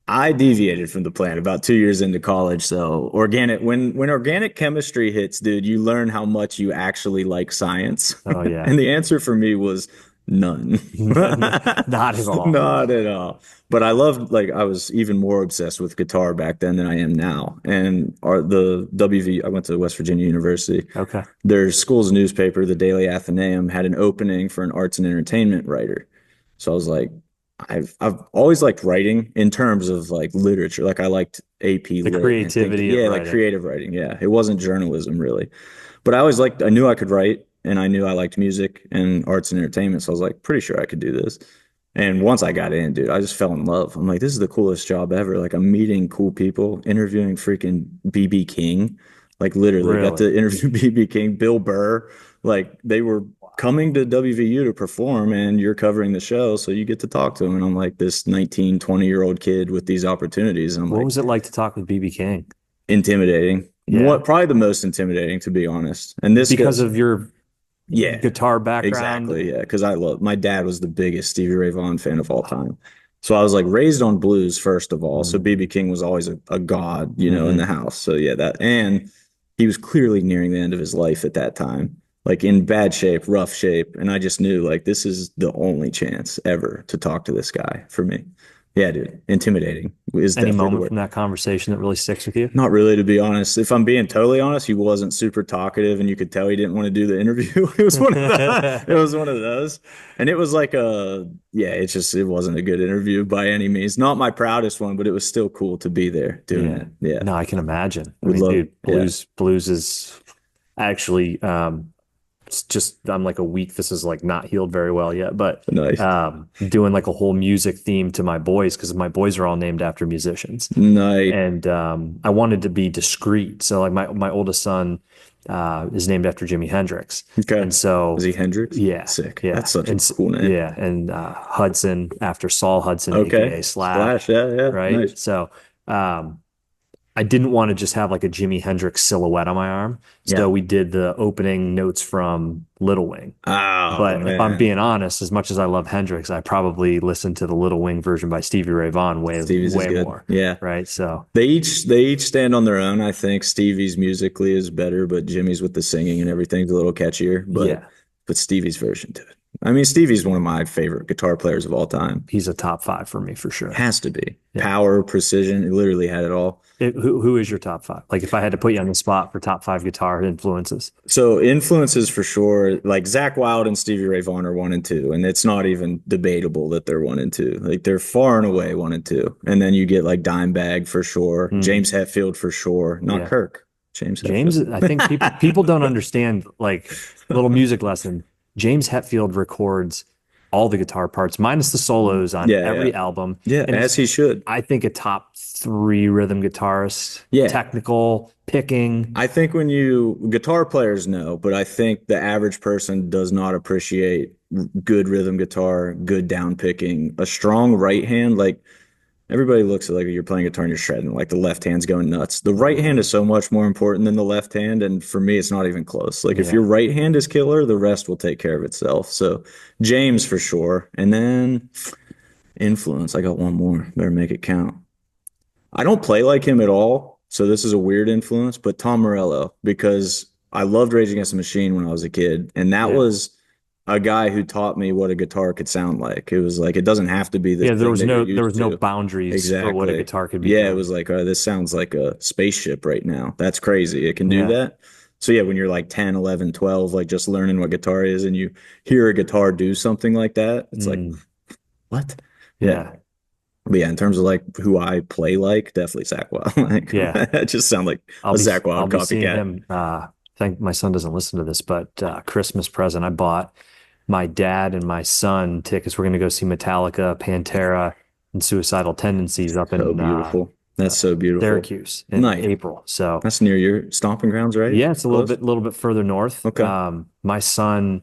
Speaker 2: I deviated from the plan about 2 years into college. So when organic chemistry hits, dude, you learn how much you actually like science.
Speaker 1: Oh yeah.
Speaker 2: And the answer for me was none.
Speaker 1: Not at all.
Speaker 2: Not at all. But I loved, like, I was even more obsessed with guitar back then than I am now. And the WV, I went to West Virginia University.
Speaker 1: Okay.
Speaker 2: Their school's newspaper, the Daily Athenaeum, had an opening for an arts and entertainment writer. So I was like, I've always liked writing in terms of like literature. Like I liked AP
Speaker 1: The
Speaker 2: Lit and things.
Speaker 1: creativity of
Speaker 2: Yeah, like
Speaker 1: writing.
Speaker 2: creative writing. Yeah, it wasn't journalism really, but I knew I could write, and I knew I liked music and arts and entertainment. So I was like, pretty sure I could do this. And once I got in, dude, I just fell in love. I'm like, this is the coolest job ever. Like, I'm meeting cool people, interviewing freaking BB King. Like, literally got
Speaker 1: Really?
Speaker 2: to interview BB King, Bill Burr. Like, they were coming to WVU to perform, and you're covering the show. So you get to talk to them. And I'm like, this 19, 20-year-old kid with these opportunities. And I'm
Speaker 1: What
Speaker 2: like,
Speaker 1: was it like to talk with BB King?
Speaker 2: intimidating.
Speaker 1: Yeah.
Speaker 2: What probably the most intimidating, to be honest. And this
Speaker 1: Because
Speaker 2: goes,
Speaker 1: of your
Speaker 2: yeah,
Speaker 1: guitar background.
Speaker 2: exactly. Yeah. Because I love my dad was the biggest Stevie Ray Vaughan fan of all time. So I was like raised on blues, first of all. So
Speaker 1: Mm-hmm.
Speaker 2: BB King was always a god, in the house. So yeah, that, and he was clearly nearing the end of his life at that time, like in bad shape, rough shape. And I just knew like this is the only chance ever to talk to this guy for me. Yeah, dude. Intimidating is
Speaker 1: Any
Speaker 2: definitely the
Speaker 1: moment
Speaker 2: word.
Speaker 1: from that conversation that really sticks with you?
Speaker 2: Not really, to be honest. If I'm being totally honest, he wasn't super talkative, and you could tell he didn't want to do the interview. It was one of the, it was one of those, and it was like yeah. It wasn't a good interview by any means. Not my proudest one, but it was still cool to be there doing
Speaker 1: Yeah.
Speaker 2: it. Yeah,
Speaker 1: No, I can imagine. I
Speaker 2: would
Speaker 1: mean,
Speaker 2: love.
Speaker 1: dude,
Speaker 2: Yeah,
Speaker 1: blues is actually it's just I'm like a week. This is like not healed very well yet, but
Speaker 2: nice,
Speaker 1: doing like a whole music theme to my boys because my boys are all named after musicians.
Speaker 2: nice.
Speaker 1: And I wanted to be discreet. So like my oldest son is named after Jimi Hendrix,
Speaker 2: Okay,
Speaker 1: and
Speaker 2: is
Speaker 1: so
Speaker 2: he Hendrix?
Speaker 1: yeah,
Speaker 2: Sick.
Speaker 1: yeah,
Speaker 2: That's such a
Speaker 1: and
Speaker 2: cool name.
Speaker 1: yeah, and Hudson after Saul Hudson,
Speaker 2: Okay,
Speaker 1: aka Slash,
Speaker 2: Splash. Yeah, yeah,
Speaker 1: right?
Speaker 2: nice.
Speaker 1: So um, I didn't want to just have like a Jimi Hendrix silhouette on my arm,
Speaker 2: Yeah.
Speaker 1: so we did the opening notes from Little Wing.
Speaker 2: Oh
Speaker 1: But if I'm
Speaker 2: man,
Speaker 1: being honest, as much as I love Hendrix, I probably listened to the Little Wing version by Stevie Ray Vaughan
Speaker 2: Stevie's is
Speaker 1: way
Speaker 2: good.
Speaker 1: more,
Speaker 2: Yeah.
Speaker 1: right? So
Speaker 2: They each stand on their own. I think Stevie's musically is better, but Jimmy's with the singing and everything's a little catchier. But
Speaker 1: yeah,
Speaker 2: Stevie's version to it. I mean, Stevie's one of my favorite guitar players of all time.
Speaker 1: he's a top five for me for sure.
Speaker 2: Has to be.
Speaker 1: Yeah.
Speaker 2: Power, precision, it literally had it all.
Speaker 1: Who is your top five? Like if I had to put you on the spot for top five guitar influences.
Speaker 2: So influences for sure, like Zach Wilde and Stevie Ray Vaughan are 1 and 2, and it's not even debatable that they're 1 and 2. Like they're far and away 1 and 2. And then you get like Dimebag for sure,
Speaker 1: Mm,
Speaker 2: James Hetfield for sure, not
Speaker 1: yeah.
Speaker 2: Kirk, James
Speaker 1: James,
Speaker 2: Hetfield.
Speaker 1: I think people don't understand like little music lesson. James Hetfield records all the guitar parts minus the solos on
Speaker 2: Yeah, yeah.
Speaker 1: every album.
Speaker 2: Yeah,
Speaker 1: And
Speaker 2: as
Speaker 1: he's
Speaker 2: he should.
Speaker 1: I think a top three rhythm guitarist,
Speaker 2: Yeah.
Speaker 1: technical, picking.
Speaker 2: I think guitar players know, but I think the average person does not appreciate good rhythm guitar, good down picking, a strong right hand. Like everybody looks at like you're playing guitar and you're shredding, like the left hand's going nuts. The right hand is so much more important than the left hand. And for me, it's not even close. Like if
Speaker 1: Yeah.
Speaker 2: your right hand is killer, the rest will take care of itself. So James for sure. And then influence. I got one more. Better make it count. I don't play like him at all, so this is a weird influence, but Tom Morello, because I loved Rage Against the Machine when I was a kid, and that
Speaker 1: Yeah.
Speaker 2: was a guy who taught me what a guitar could sound like. It was like it doesn't have to be this
Speaker 1: Yeah,
Speaker 2: thing that you're
Speaker 1: there
Speaker 2: used
Speaker 1: was no
Speaker 2: to.
Speaker 1: boundaries for what a
Speaker 2: Exactly.
Speaker 1: guitar could be
Speaker 2: Yeah, it
Speaker 1: doing.
Speaker 2: was like, this sounds like a spaceship right now. That's crazy. It can do
Speaker 1: Yeah.
Speaker 2: that. So yeah, when you're like 10, 11, 12, like just learning what guitar is and you hear a guitar do something like that, it's like,
Speaker 1: Mm,
Speaker 2: what? Yeah.
Speaker 1: yeah.
Speaker 2: But yeah, in terms of like who I play like, definitely Zach Wild. Like
Speaker 1: Yeah.
Speaker 2: I just sound like a Zach
Speaker 1: I'll
Speaker 2: Wild
Speaker 1: be seeing
Speaker 2: copycat.
Speaker 1: him. Thank my son doesn't listen to this, but Christmas present I bought my dad and my son tickets. We're going to go see Metallica, Pantera, and Suicidal Tendencies up
Speaker 2: So
Speaker 1: in
Speaker 2: beautiful. That's so beautiful.
Speaker 1: Syracuse in
Speaker 2: Nice.
Speaker 1: April. So
Speaker 2: That's near your stomping grounds, right?
Speaker 1: yeah, it's a
Speaker 2: Close.
Speaker 1: little bit further north.
Speaker 2: Okay.
Speaker 1: My son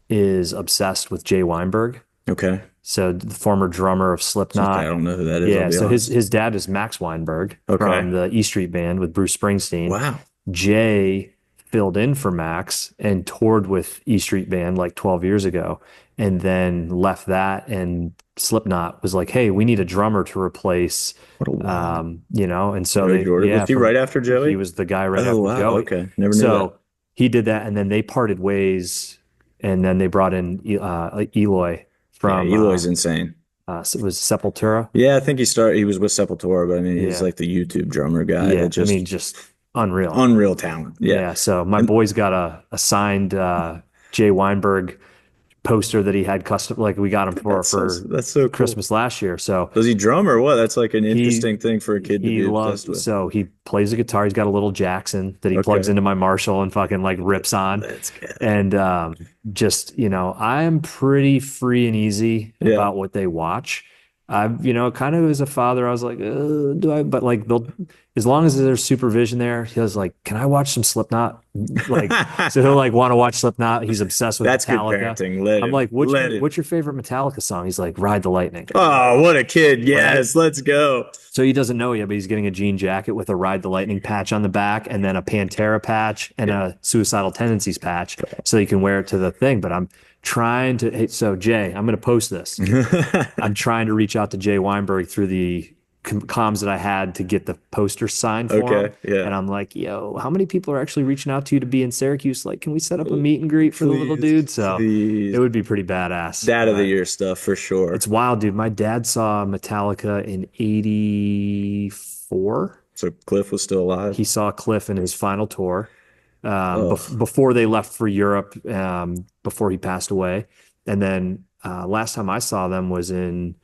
Speaker 1: is obsessed with Jay Weinberg.
Speaker 2: Okay.
Speaker 1: So the former drummer of
Speaker 2: Okay,
Speaker 1: Slipknot.
Speaker 2: I don't know who that is. I'll
Speaker 1: Yeah,
Speaker 2: be
Speaker 1: so
Speaker 2: honest.
Speaker 1: his dad is Max Weinberg
Speaker 2: Okay.
Speaker 1: from the E Street Band with Bruce Springsteen.
Speaker 2: Wow.
Speaker 1: Jay filled in for Max and toured with E Street Band like 12 years ago, and then left that. And Slipknot was like, "Hey, we need a drummer to replace,"
Speaker 2: What a wild.
Speaker 1: and so
Speaker 2: Joey Jordan. Was he right after
Speaker 1: he
Speaker 2: Joey?
Speaker 1: was the guy right
Speaker 2: Oh
Speaker 1: after
Speaker 2: wow.
Speaker 1: Joey.
Speaker 2: Okay. Never knew that.
Speaker 1: So he did that, and then they parted ways, and then they brought in Eloy
Speaker 2: Yeah,
Speaker 1: from
Speaker 2: Eloy's insane.
Speaker 1: it was Sepultura.
Speaker 2: Yeah, I think he was with Sepultura, but I mean he's
Speaker 1: Yeah.
Speaker 2: like the YouTube drummer guy
Speaker 1: Yeah,
Speaker 2: that just
Speaker 1: I mean, just unreal.
Speaker 2: unreal talent. Yeah.
Speaker 1: Yeah, so my
Speaker 2: And
Speaker 1: boy's got a signed Jay Weinberg poster that he had custom, like we got him
Speaker 2: That's so cool.
Speaker 1: Christmas last year. So
Speaker 2: Does he drum or what? That's like an
Speaker 1: he
Speaker 2: interesting thing for a kid to
Speaker 1: he
Speaker 2: be obsessed
Speaker 1: loves
Speaker 2: with.
Speaker 1: so he plays the guitar. He's got a little Jackson that he plugs
Speaker 2: Okay.
Speaker 1: into my Marshall and fucking like rips on.
Speaker 2: That's good.
Speaker 1: And just, I'm pretty free and easy
Speaker 2: Yeah.
Speaker 1: about what they watch. Kind of as a father, I was like, do I? But like, as long as there's supervision there, he was like, can I watch some Slipknot? Like, so he'll like want to watch Slipknot. He's obsessed with
Speaker 2: That's good
Speaker 1: Metallica.
Speaker 2: parenting. Let
Speaker 1: I'm
Speaker 2: him.
Speaker 1: like,
Speaker 2: Let him.
Speaker 1: what's your favorite Metallica song? He's like, Ride the Lightning.
Speaker 2: Oh, what a kid.
Speaker 1: Right?
Speaker 2: Yes, let's go.
Speaker 1: So he doesn't know yet, but he's getting a jean jacket with a Ride the Lightning patch on the back and then a Pantera patch and a Suicidal Tendencies patch so he can wear it to the thing. But I'm trying to, hey, so Jay, I'm going to post this. I'm trying to reach out to Jay Weinberg through the comms that I had to get the poster signed for him.
Speaker 2: Yeah.
Speaker 1: And I'm like, yo, how many people are actually reaching out to you to be in Syracuse? Like, can we set up a meet and greet for the little dude? So it would be pretty badass.
Speaker 2: Dad of the year stuff for sure.
Speaker 1: It's wild, dude. My dad saw Metallica in '84.
Speaker 2: So Cliff was still alive.
Speaker 1: He saw Cliff in his final tour before they left for Europe, before he passed away. And then last time I saw them was in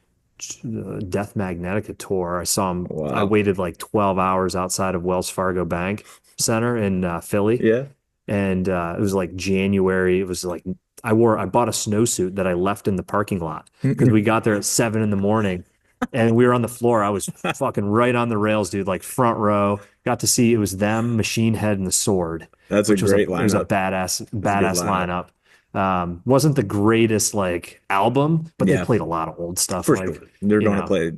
Speaker 1: Death Magnetica tour. I saw him.
Speaker 2: Wow.
Speaker 1: I waited like 12 hours outside of Wells Fargo Bank Center in Philly.
Speaker 2: Yeah.
Speaker 1: And it was like January. It was like I bought a snowsuit that I left in the parking lot because we got there at 7 a.m. and we were on the floor. I was fucking right on the rails, dude, like front row. Got to see it was them, Machine Head, and the Sword.
Speaker 2: That's a great lineup.
Speaker 1: It was a badass lineup. Wasn't the greatest like album, but they played a lot of old stuff.
Speaker 2: For
Speaker 1: like,
Speaker 2: sure. They're going to play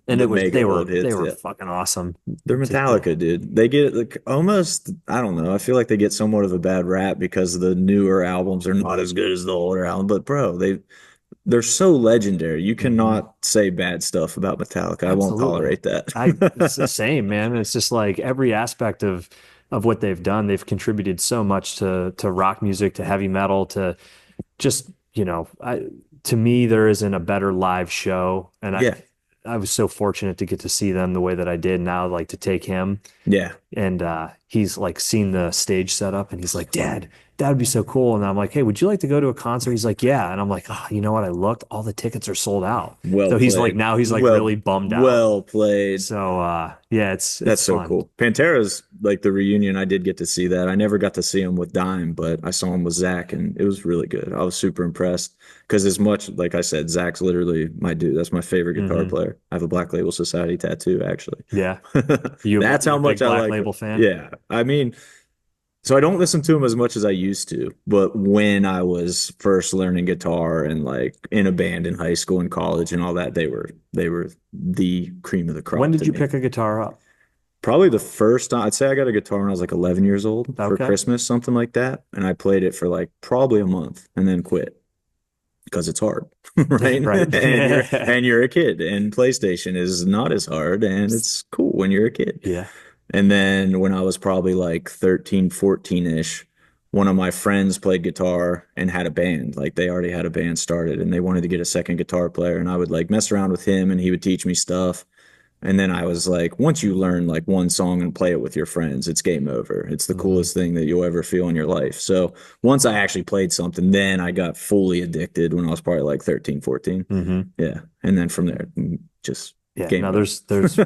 Speaker 1: they were fucking awesome.
Speaker 2: They're Metallica, dude. They get like almost, I don't know. I feel like they get somewhat of a bad rap because the newer albums are not as good as the older album. But bro, they're so legendary. You cannot say bad stuff about Metallica. I won't tolerate that.
Speaker 1: It's the same, man. It's just like every aspect of what they've done. They've contributed so much to rock music, to heavy metal, to just, to me, there isn't a better live show. And I was so fortunate to get to see them the way that I did. Now, like to take him.
Speaker 2: Yeah.
Speaker 1: And he's like seen the stage setup and he's like, Dad, that would be so cool. And I'm like, hey, would you like to go to a concert? He's like, yeah. And I'm like, oh, you know what? I looked, all the tickets are sold out. So he's like, now he's like really bummed out.
Speaker 2: Well played.
Speaker 1: So it's
Speaker 2: that's so
Speaker 1: fun.
Speaker 2: cool. Pantera's like the reunion. I did get to see that. I never got to see him with Dime, but I saw him with Zach and it was really good. I was super impressed because as much, like I said, Zach's literally my dude. That's my favorite guitar player. I have a Black Label Society tattoo, actually.
Speaker 1: Yeah.
Speaker 2: That's how much I like.
Speaker 1: Black Label fan.
Speaker 2: Yeah. I mean, so I don't listen to them as much as I used to, but when I was first learning guitar and like in a band in high school and college and all that, they were the cream of the crop.
Speaker 1: When did you pick a guitar up?
Speaker 2: Probably the first time. I'd say I got a guitar when I was like 11 years old for Christmas, something like that. And I played it for like probably a month and then quit because it's hard, right?
Speaker 1: Right.
Speaker 2: and you're a kid and PlayStation is not as hard and it's cool when you're a kid.
Speaker 1: Yeah.
Speaker 2: And then when I was probably like 13, 14-ish, one of my friends played guitar and had a band. Like they already had a band started and they wanted to get a second guitar player. And I would like mess around with him and he would teach me stuff. And then I was like, once you learn like one song and play it with your friends, it's game over. It's the coolest thing that you'll ever feel in your life. So once I actually played something, then I got fully addicted when I was probably like 13, 14. Yeah. And then from there, just game over.
Speaker 1: There's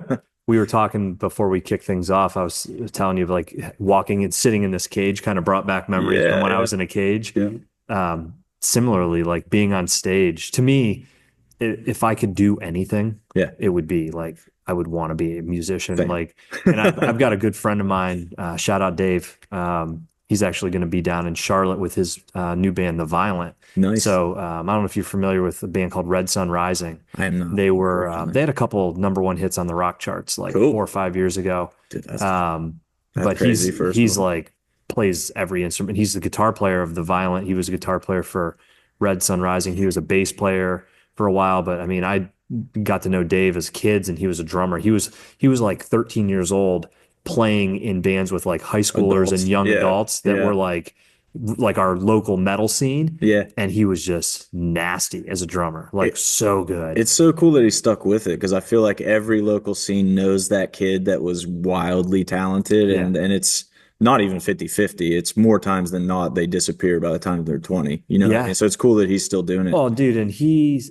Speaker 1: we were talking before we kicked things off. I was telling you like walking and sitting in this cage kind of brought back memories from when I was in a cage. Yeah. Similarly, like being on stage to me, if I could do anything, it would be like, I would want to be a musician.
Speaker 2: Same.
Speaker 1: Like, and I've got a good friend of mine, shout out Dave. He's actually going to be down in Charlotte with his new band, The Violent.
Speaker 2: Nice.
Speaker 1: So I don't know if you're familiar with a band called Red Sun Rising.
Speaker 2: I am not.
Speaker 1: They had a couple number 1 hits on the rock charts like 4 or 5 years ago.
Speaker 2: Dude, that's
Speaker 1: but he's like plays every instrument. He's the guitar player of The Violent. He was a guitar player for Red Sun Rising. He was a bass player for a while, but I mean, I got to know Dave as kids and he was a drummer. He was like 13 years old playing in bands with like high schoolers and young adults that were like our local metal scene.
Speaker 2: Yeah.
Speaker 1: And he was just nasty as a drummer, like so good.
Speaker 2: It's so cool that he stuck with it because I feel like every local scene knows that kid that was wildly talented and it's not even 50-50. It's more times than not they disappear by the time they're 20. You know what I
Speaker 1: Yeah.
Speaker 2: mean? So it's cool that he's still doing it.
Speaker 1: Oh, dude, and he's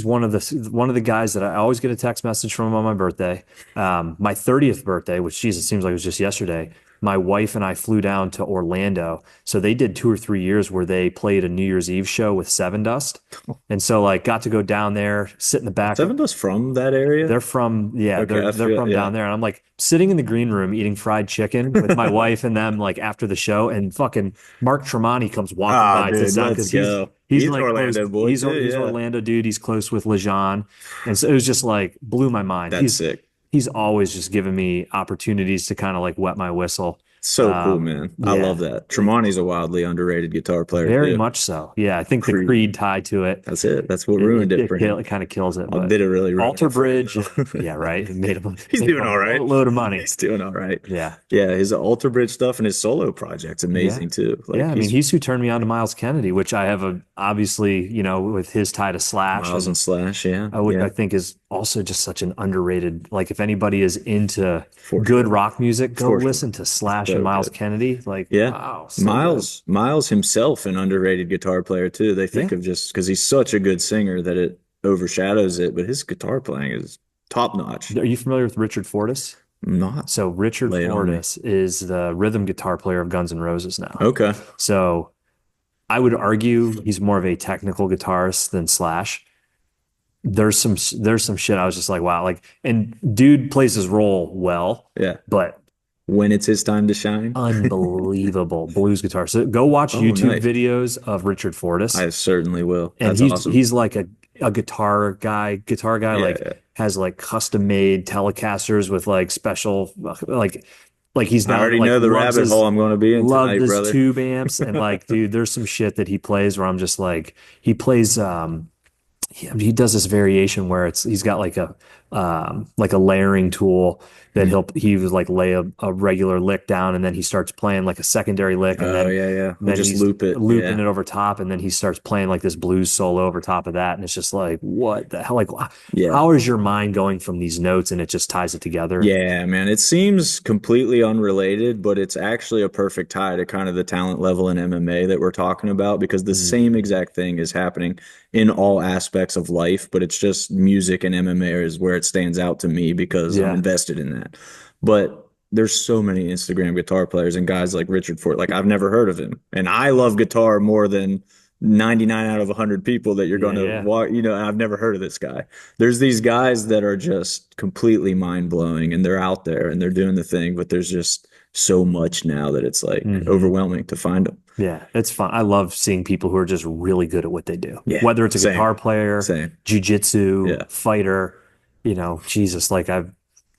Speaker 1: one of the guys that I always get a text message from on my birthday. My 30th birthday, which Jesus seems like it was just yesterday. My wife and I flew down to Orlando. So they did 2 or 3 years where they played a New Year's Eve show with Seven Dust. And so like got to go down there, sit in the back.
Speaker 2: Seven Dust from that area?
Speaker 1: They're from, yeah,
Speaker 2: Okay, I
Speaker 1: they're
Speaker 2: feel
Speaker 1: from
Speaker 2: yeah.
Speaker 1: down there. And I'm like sitting in the green room eating fried chicken with my wife and them like after the show, and fucking Mark Tremonti comes walking
Speaker 2: Ah,
Speaker 1: by to
Speaker 2: dude,
Speaker 1: sound
Speaker 2: let's
Speaker 1: because he's
Speaker 2: go.
Speaker 1: he's
Speaker 2: He's an
Speaker 1: like close.
Speaker 2: Orlando boy too.
Speaker 1: He's
Speaker 2: Yeah,
Speaker 1: Orlando dude. He's close with Lejean, and so it was just like blew my mind.
Speaker 2: that's sick.
Speaker 1: He's always just given me opportunities to kind of like wet my whistle.
Speaker 2: So cool, man. I love
Speaker 1: Yeah,
Speaker 2: that. Tremonti's a wildly underrated guitar player
Speaker 1: very
Speaker 2: too.
Speaker 1: much so. Yeah, I think the
Speaker 2: Creed.
Speaker 1: Creed tie to it
Speaker 2: That's it. That's what ruined it for him.
Speaker 1: it kind of kills it.
Speaker 2: I
Speaker 1: But
Speaker 2: did it really ruin
Speaker 1: Alter
Speaker 2: it for him,
Speaker 1: Bridge,
Speaker 2: though.
Speaker 1: yeah, right. It
Speaker 2: He's
Speaker 1: made him
Speaker 2: doing
Speaker 1: a
Speaker 2: all right.
Speaker 1: boatload of money.
Speaker 2: He's doing all right.
Speaker 1: Yeah.
Speaker 2: Yeah, his Alter Bridge stuff and his solo project's
Speaker 1: Yeah.
Speaker 2: amazing too. Like
Speaker 1: Yeah. I mean, he's who turned me on to Miles Kennedy, which I have obviously, with his tie to Slash,
Speaker 2: Miles
Speaker 1: and
Speaker 2: and Slash. Yeah,
Speaker 1: which I
Speaker 2: yeah,
Speaker 1: think is also just such an underrated, like if anybody is into
Speaker 2: for
Speaker 1: good
Speaker 2: sure.
Speaker 1: rock music, go
Speaker 2: For sure.
Speaker 1: listen to Slash and
Speaker 2: So
Speaker 1: Miles
Speaker 2: good.
Speaker 1: Kennedy. Like,
Speaker 2: Yeah.
Speaker 1: wow, so good.
Speaker 2: Miles himself, an underrated guitar player too. They
Speaker 1: Yeah.
Speaker 2: think of just because he's such a good singer that it overshadows it, but his guitar playing is top notch.
Speaker 1: Are you familiar with Richard Fortus?
Speaker 2: Not
Speaker 1: So Richard
Speaker 2: lay it on me.
Speaker 1: Fortus is the rhythm guitar player of Guns N' Roses now.
Speaker 2: Okay.
Speaker 1: So I would argue he's more of a technical guitarist than Slash. There's some shit I was just like, wow, like, and dude plays his role well,
Speaker 2: Yeah.
Speaker 1: but
Speaker 2: When it's his time to shine.
Speaker 1: unbelievable blues guitar. So go watch
Speaker 2: Oh,
Speaker 1: YouTube
Speaker 2: nice.
Speaker 1: videos of Richard Fortus,
Speaker 2: I certainly will.
Speaker 1: and
Speaker 2: That's
Speaker 1: he's
Speaker 2: awesome.
Speaker 1: he's like a guitar guy,
Speaker 2: Yeah,
Speaker 1: like
Speaker 2: yeah.
Speaker 1: has like custom made Telecasters with like special like he's
Speaker 2: I
Speaker 1: down
Speaker 2: already
Speaker 1: like
Speaker 2: know the
Speaker 1: loves
Speaker 2: rabbit
Speaker 1: his
Speaker 2: hole I'm going to be in
Speaker 1: loved
Speaker 2: tonight,
Speaker 1: his
Speaker 2: brother.
Speaker 1: tube amps, and like dude, there's some shit that he plays where I'm just like he plays he does this variation where he's got like a layering tool that
Speaker 2: Hmm.
Speaker 1: he was like lay a regular lick down, and then he starts playing like a secondary lick, and
Speaker 2: Oh, yeah, yeah. We'll
Speaker 1: then
Speaker 2: just
Speaker 1: he's
Speaker 2: loop it.
Speaker 1: looping
Speaker 2: Yeah.
Speaker 1: it over top, and then he starts playing like this blues solo over top of that, and it's just like what the hell, like
Speaker 2: Yeah.
Speaker 1: how is your mind going from these notes and it just ties it together?
Speaker 2: Yeah, man. It seems completely unrelated, but it's actually a perfect tie to kind of the talent level in MMA that we're talking about because the
Speaker 1: Mm,
Speaker 2: same exact thing is happening in all aspects of life, but it's just music and MMA is where it stands out to me because I'm
Speaker 1: yeah.
Speaker 2: invested in that. But there's so many Instagram guitar players and guys like Richard Ford. Like I've never heard of him. And I love guitar more than 99 out of 100 people that you're
Speaker 1: Yeah,
Speaker 2: going to
Speaker 1: yeah.
Speaker 2: walk, and I've never heard of this guy. There's these guys that are just completely mind blowing and they're out there and they're doing the thing, but there's just so much now that it's like
Speaker 1: Hmm.
Speaker 2: overwhelming to find them.
Speaker 1: Yeah, it's fun. I love seeing people who are just really good at what they do.
Speaker 2: Yeah,
Speaker 1: Whether it's a
Speaker 2: same,
Speaker 1: guitar player,
Speaker 2: same.
Speaker 1: jujitsu,
Speaker 2: Yeah,
Speaker 1: fighter, Jesus, like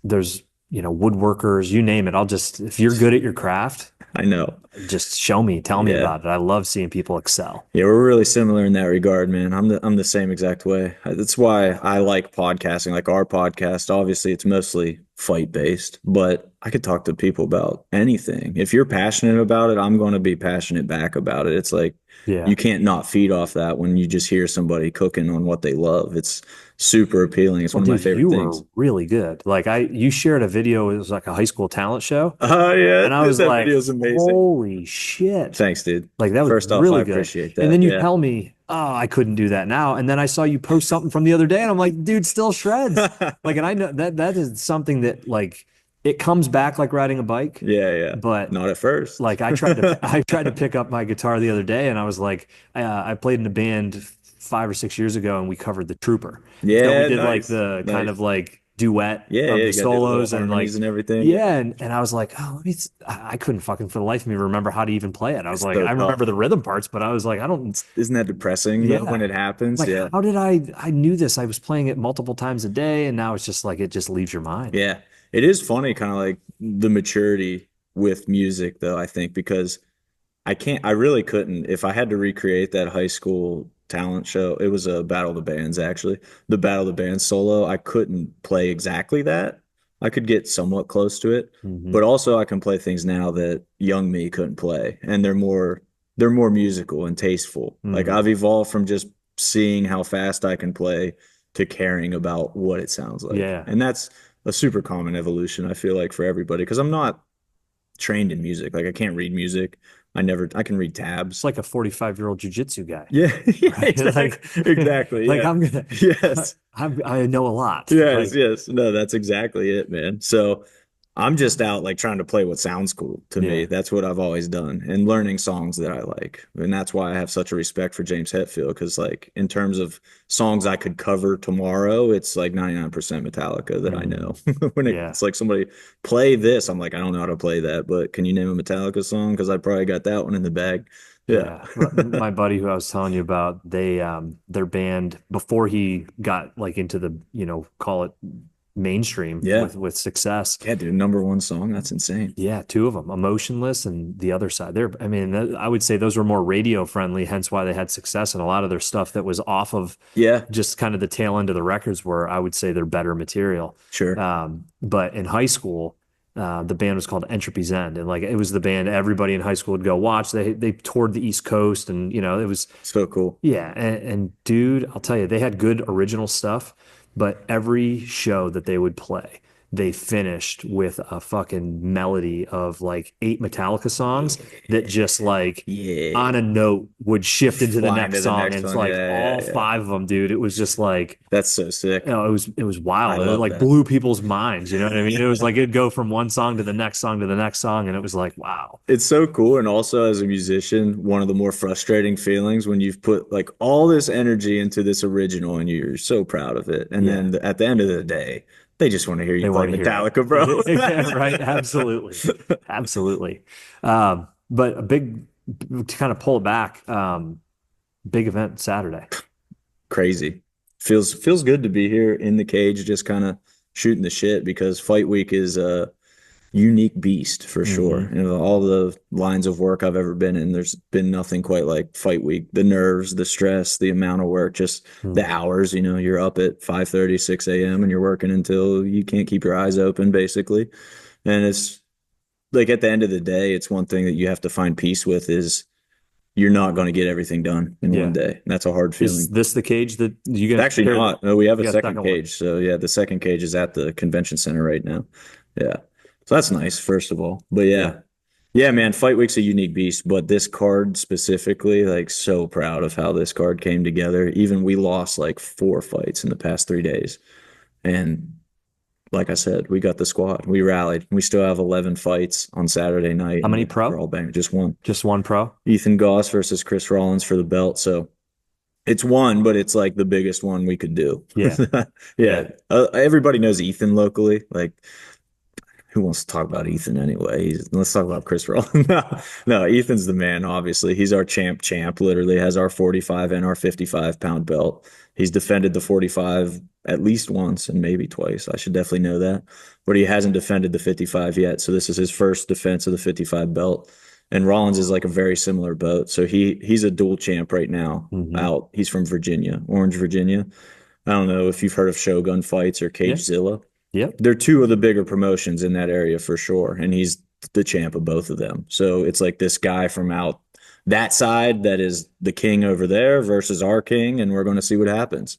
Speaker 1: there's, woodworkers, you name it. If you're good at your craft,
Speaker 2: I know.
Speaker 1: just show me, tell me
Speaker 2: Yeah.
Speaker 1: about it. I love seeing people excel.
Speaker 2: Yeah, we're really similar in that regard, man. I'm the same exact way. That's why I like podcasting, like our podcast. Obviously, it's mostly fight based, but I could talk to people about anything. If you're passionate about it, I'm going to be passionate back about it. It's like
Speaker 1: Yeah.
Speaker 2: you can't not feed off that when you just hear somebody cooking on what they love. It's super appealing. It's
Speaker 1: Well,
Speaker 2: one of my
Speaker 1: dude,
Speaker 2: favorite
Speaker 1: you were
Speaker 2: things.
Speaker 1: really good. Like you shared a video, it was like a high school talent show.
Speaker 2: Oh yeah,
Speaker 1: And I was
Speaker 2: that
Speaker 1: like,
Speaker 2: video's amazing.
Speaker 1: holy shit.
Speaker 2: Thanks, dude.
Speaker 1: Like that was
Speaker 2: First off, I
Speaker 1: really good.
Speaker 2: appreciate
Speaker 1: And
Speaker 2: that.
Speaker 1: then you
Speaker 2: Yeah.
Speaker 1: tell me, oh, I couldn't do that now. And then I saw you post something from the other day, and I'm like, dude, still shreds. Like, and I know that is something that like it comes back like riding a bike,
Speaker 2: Yeah, yeah.
Speaker 1: but
Speaker 2: Not at first.
Speaker 1: like I tried to pick up my guitar the other day, and I was like, I played in a band 5 or 6 years ago, and we covered the Trooper. So we
Speaker 2: Yeah,
Speaker 1: did like
Speaker 2: nice.
Speaker 1: the kind
Speaker 2: Nice.
Speaker 1: of like duet
Speaker 2: Yeah,
Speaker 1: of
Speaker 2: yeah,
Speaker 1: the
Speaker 2: you got the little
Speaker 1: solos and like
Speaker 2: harmonies and everything.
Speaker 1: yeah, and I was like, oh, I couldn't fucking for the life of me remember how to even play it. I was
Speaker 2: It's
Speaker 1: like,
Speaker 2: so
Speaker 1: I remember
Speaker 2: tough.
Speaker 1: the rhythm parts, but I was like, I don't.
Speaker 2: Isn't that depressing though
Speaker 1: Yeah,
Speaker 2: when it happens?
Speaker 1: like
Speaker 2: Yeah.
Speaker 1: how did I knew this? I was playing it multiple times a day, and now it's just like it just leaves your mind.
Speaker 2: Yeah. It is funny, kind of like the maturity with music though, I think, because I really couldn't. If I had to recreate that high school talent show, it was a Battle of the Bands actually. The Battle of the Bands solo, I couldn't play exactly that. I could get somewhat close to it,
Speaker 1: Hmm.
Speaker 2: but also I can play things now that young me couldn't play, and they're more musical and tasteful. Like
Speaker 1: Hmm.
Speaker 2: I've evolved from just seeing how fast I can play to caring about what it sounds like.
Speaker 1: Yeah.
Speaker 2: And that's a super common evolution, I feel like, for everybody, because I'm not trained in music. Like I can't read music. I can read
Speaker 1: It's
Speaker 2: tabs.
Speaker 1: like a 45-year-old jujitsu guy,
Speaker 2: Yeah, yeah,
Speaker 1: right? Like,
Speaker 2: exactly.
Speaker 1: like
Speaker 2: Yeah.
Speaker 1: I'm gonna,
Speaker 2: Yes.
Speaker 1: I know a lot.
Speaker 2: Yes,
Speaker 1: Like,
Speaker 2: yes. No, that's exactly it, man. So I'm just out like trying to play what sounds cool to me.
Speaker 1: yeah.
Speaker 2: That's what I've always done and learning songs that I like. And that's why I have such a respect for James Hetfield because like in terms of songs I could cover tomorrow, it's like 99% Metallica that I
Speaker 1: Mhm.
Speaker 2: know. When
Speaker 1: Yeah.
Speaker 2: it's like somebody play this, I'm like, I don't know how to play that, but can you name a Metallica song? Because I probably got that one in the bag. Yeah.
Speaker 1: Yeah. My buddy who I was telling you about, their band before he got like into the, call it mainstream
Speaker 2: Yeah.
Speaker 1: with success.
Speaker 2: Yeah, dude, number one song. That's insane.
Speaker 1: Yeah, two of them, Emotionless and the other side. I mean, I would say those were more radio friendly, hence why they had success. And a lot of their stuff that was off of
Speaker 2: Yeah,
Speaker 1: just kind of the tail end of the records were, I would say, they're better material.
Speaker 2: sure.
Speaker 1: But in high school, the band was called Entropy's End, and like it was the band everybody in high school would go watch. They toured the East Coast, and it was
Speaker 2: So cool.
Speaker 1: yeah. And dude, I'll tell you, they had good original stuff, but every show that they would play, they finished with a fucking melody of like 8 Metallica songs that just like
Speaker 2: Yeah.
Speaker 1: on a note would shift into the
Speaker 2: Flying to
Speaker 1: next
Speaker 2: the
Speaker 1: song.
Speaker 2: next
Speaker 1: And it's
Speaker 2: one.
Speaker 1: like
Speaker 2: Yeah,
Speaker 1: all
Speaker 2: yeah, yeah.
Speaker 1: five of them, dude. It was just like,
Speaker 2: That's so sick.
Speaker 1: it was
Speaker 2: I
Speaker 1: wild. It
Speaker 2: love
Speaker 1: like
Speaker 2: that.
Speaker 1: blew people's minds. You know what I mean? It was like it'd go from one song to the next song to the next song, and it was like, wow.
Speaker 2: It's so cool. And also, as a musician, one of the more frustrating feelings when you've put like all this energy into this original and you're so proud of it. And
Speaker 1: Yeah,
Speaker 2: then at the end of the day, they just want to hear you
Speaker 1: they
Speaker 2: play
Speaker 1: want to hear
Speaker 2: Metallica, bro.
Speaker 1: it. Right? Absolutely, absolutely. But a big to kind of pull it back. Big event Saturday.
Speaker 2: Crazy. Feels good to be here in the cage, just kind of shooting the shit because fight week is a unique beast for sure.
Speaker 1: Hmm.
Speaker 2: And of all the lines of work I've ever been in, there's been nothing quite like fight week. The nerves, the stress, the amount of work, just the
Speaker 1: Hmm.
Speaker 2: hours, you're up at 5:30, 6 a.m. and you're working until you can't keep your eyes open, basically. And it's like at the end of the day, it's one thing that you have to find peace with is you're not going to get everything done in one
Speaker 1: Yeah.
Speaker 2: day. That's a hard
Speaker 1: Is
Speaker 2: feeling.
Speaker 1: this the cage that you gonna
Speaker 2: Actually
Speaker 1: prepare?
Speaker 2: not. No, we have a
Speaker 1: You got a
Speaker 2: second
Speaker 1: second one.
Speaker 2: cage. So yeah, the second cage is at the convention center right now. Yeah. So that's nice, first of all. But
Speaker 1: Yeah.
Speaker 2: yeah. Yeah, man, Fight Week's a unique beast, but this card specifically, like so proud of how this card came together. Even we lost like 4 fights in the past 3 days. And like I said, we got the squad. We rallied. We still have 11 fights on Saturday night.
Speaker 1: How many
Speaker 2: And we're
Speaker 1: pro?
Speaker 2: all banging. Just one.
Speaker 1: Just one pro?
Speaker 2: Ethan Goss versus Chris Rollins for the belt. So it's one, but it's like the biggest one we could do.
Speaker 1: Yeah.
Speaker 2: Yeah.
Speaker 1: Yeah.
Speaker 2: Everybody knows Ethan locally. Like, who wants to talk about Ethan anyway? Let's talk about Chris Rollins. No, Ethan's the man, obviously. He's our champ, literally has our 45 and our 55-pound belt. He's defended the 45 at least once and maybe twice. I should definitely know that. But he hasn't defended the 55 yet. So this is his first defense of the 55 belt. And Rollins is like a very similar boat. So he's a dual champ right now
Speaker 1: Hmm.
Speaker 2: out. He's from Virginia, Orange, Virginia. I don't know if you've heard of Shogun Fights or
Speaker 1: Yeah.
Speaker 2: Cagezilla.
Speaker 1: Yep.
Speaker 2: They're two of the bigger promotions in that area for sure. And he's the champ of both of them. So it's like this guy from out that side that is the king over there versus our king. And we're going to see what happens.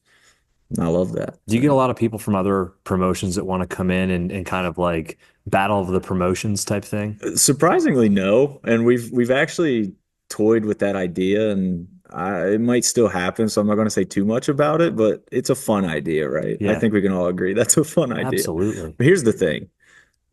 Speaker 2: I love that.
Speaker 1: Do you get a lot of people from other promotions that want to come in and kind of like battle of the promotions type thing?
Speaker 2: Surprisingly, no. And we've actually toyed with that idea, and it might still happen. So I'm not going to say too much about it, but it's a fun idea, right? I
Speaker 1: Yeah,
Speaker 2: think we can all agree that's a fun idea.
Speaker 1: absolutely.
Speaker 2: But here's the thing: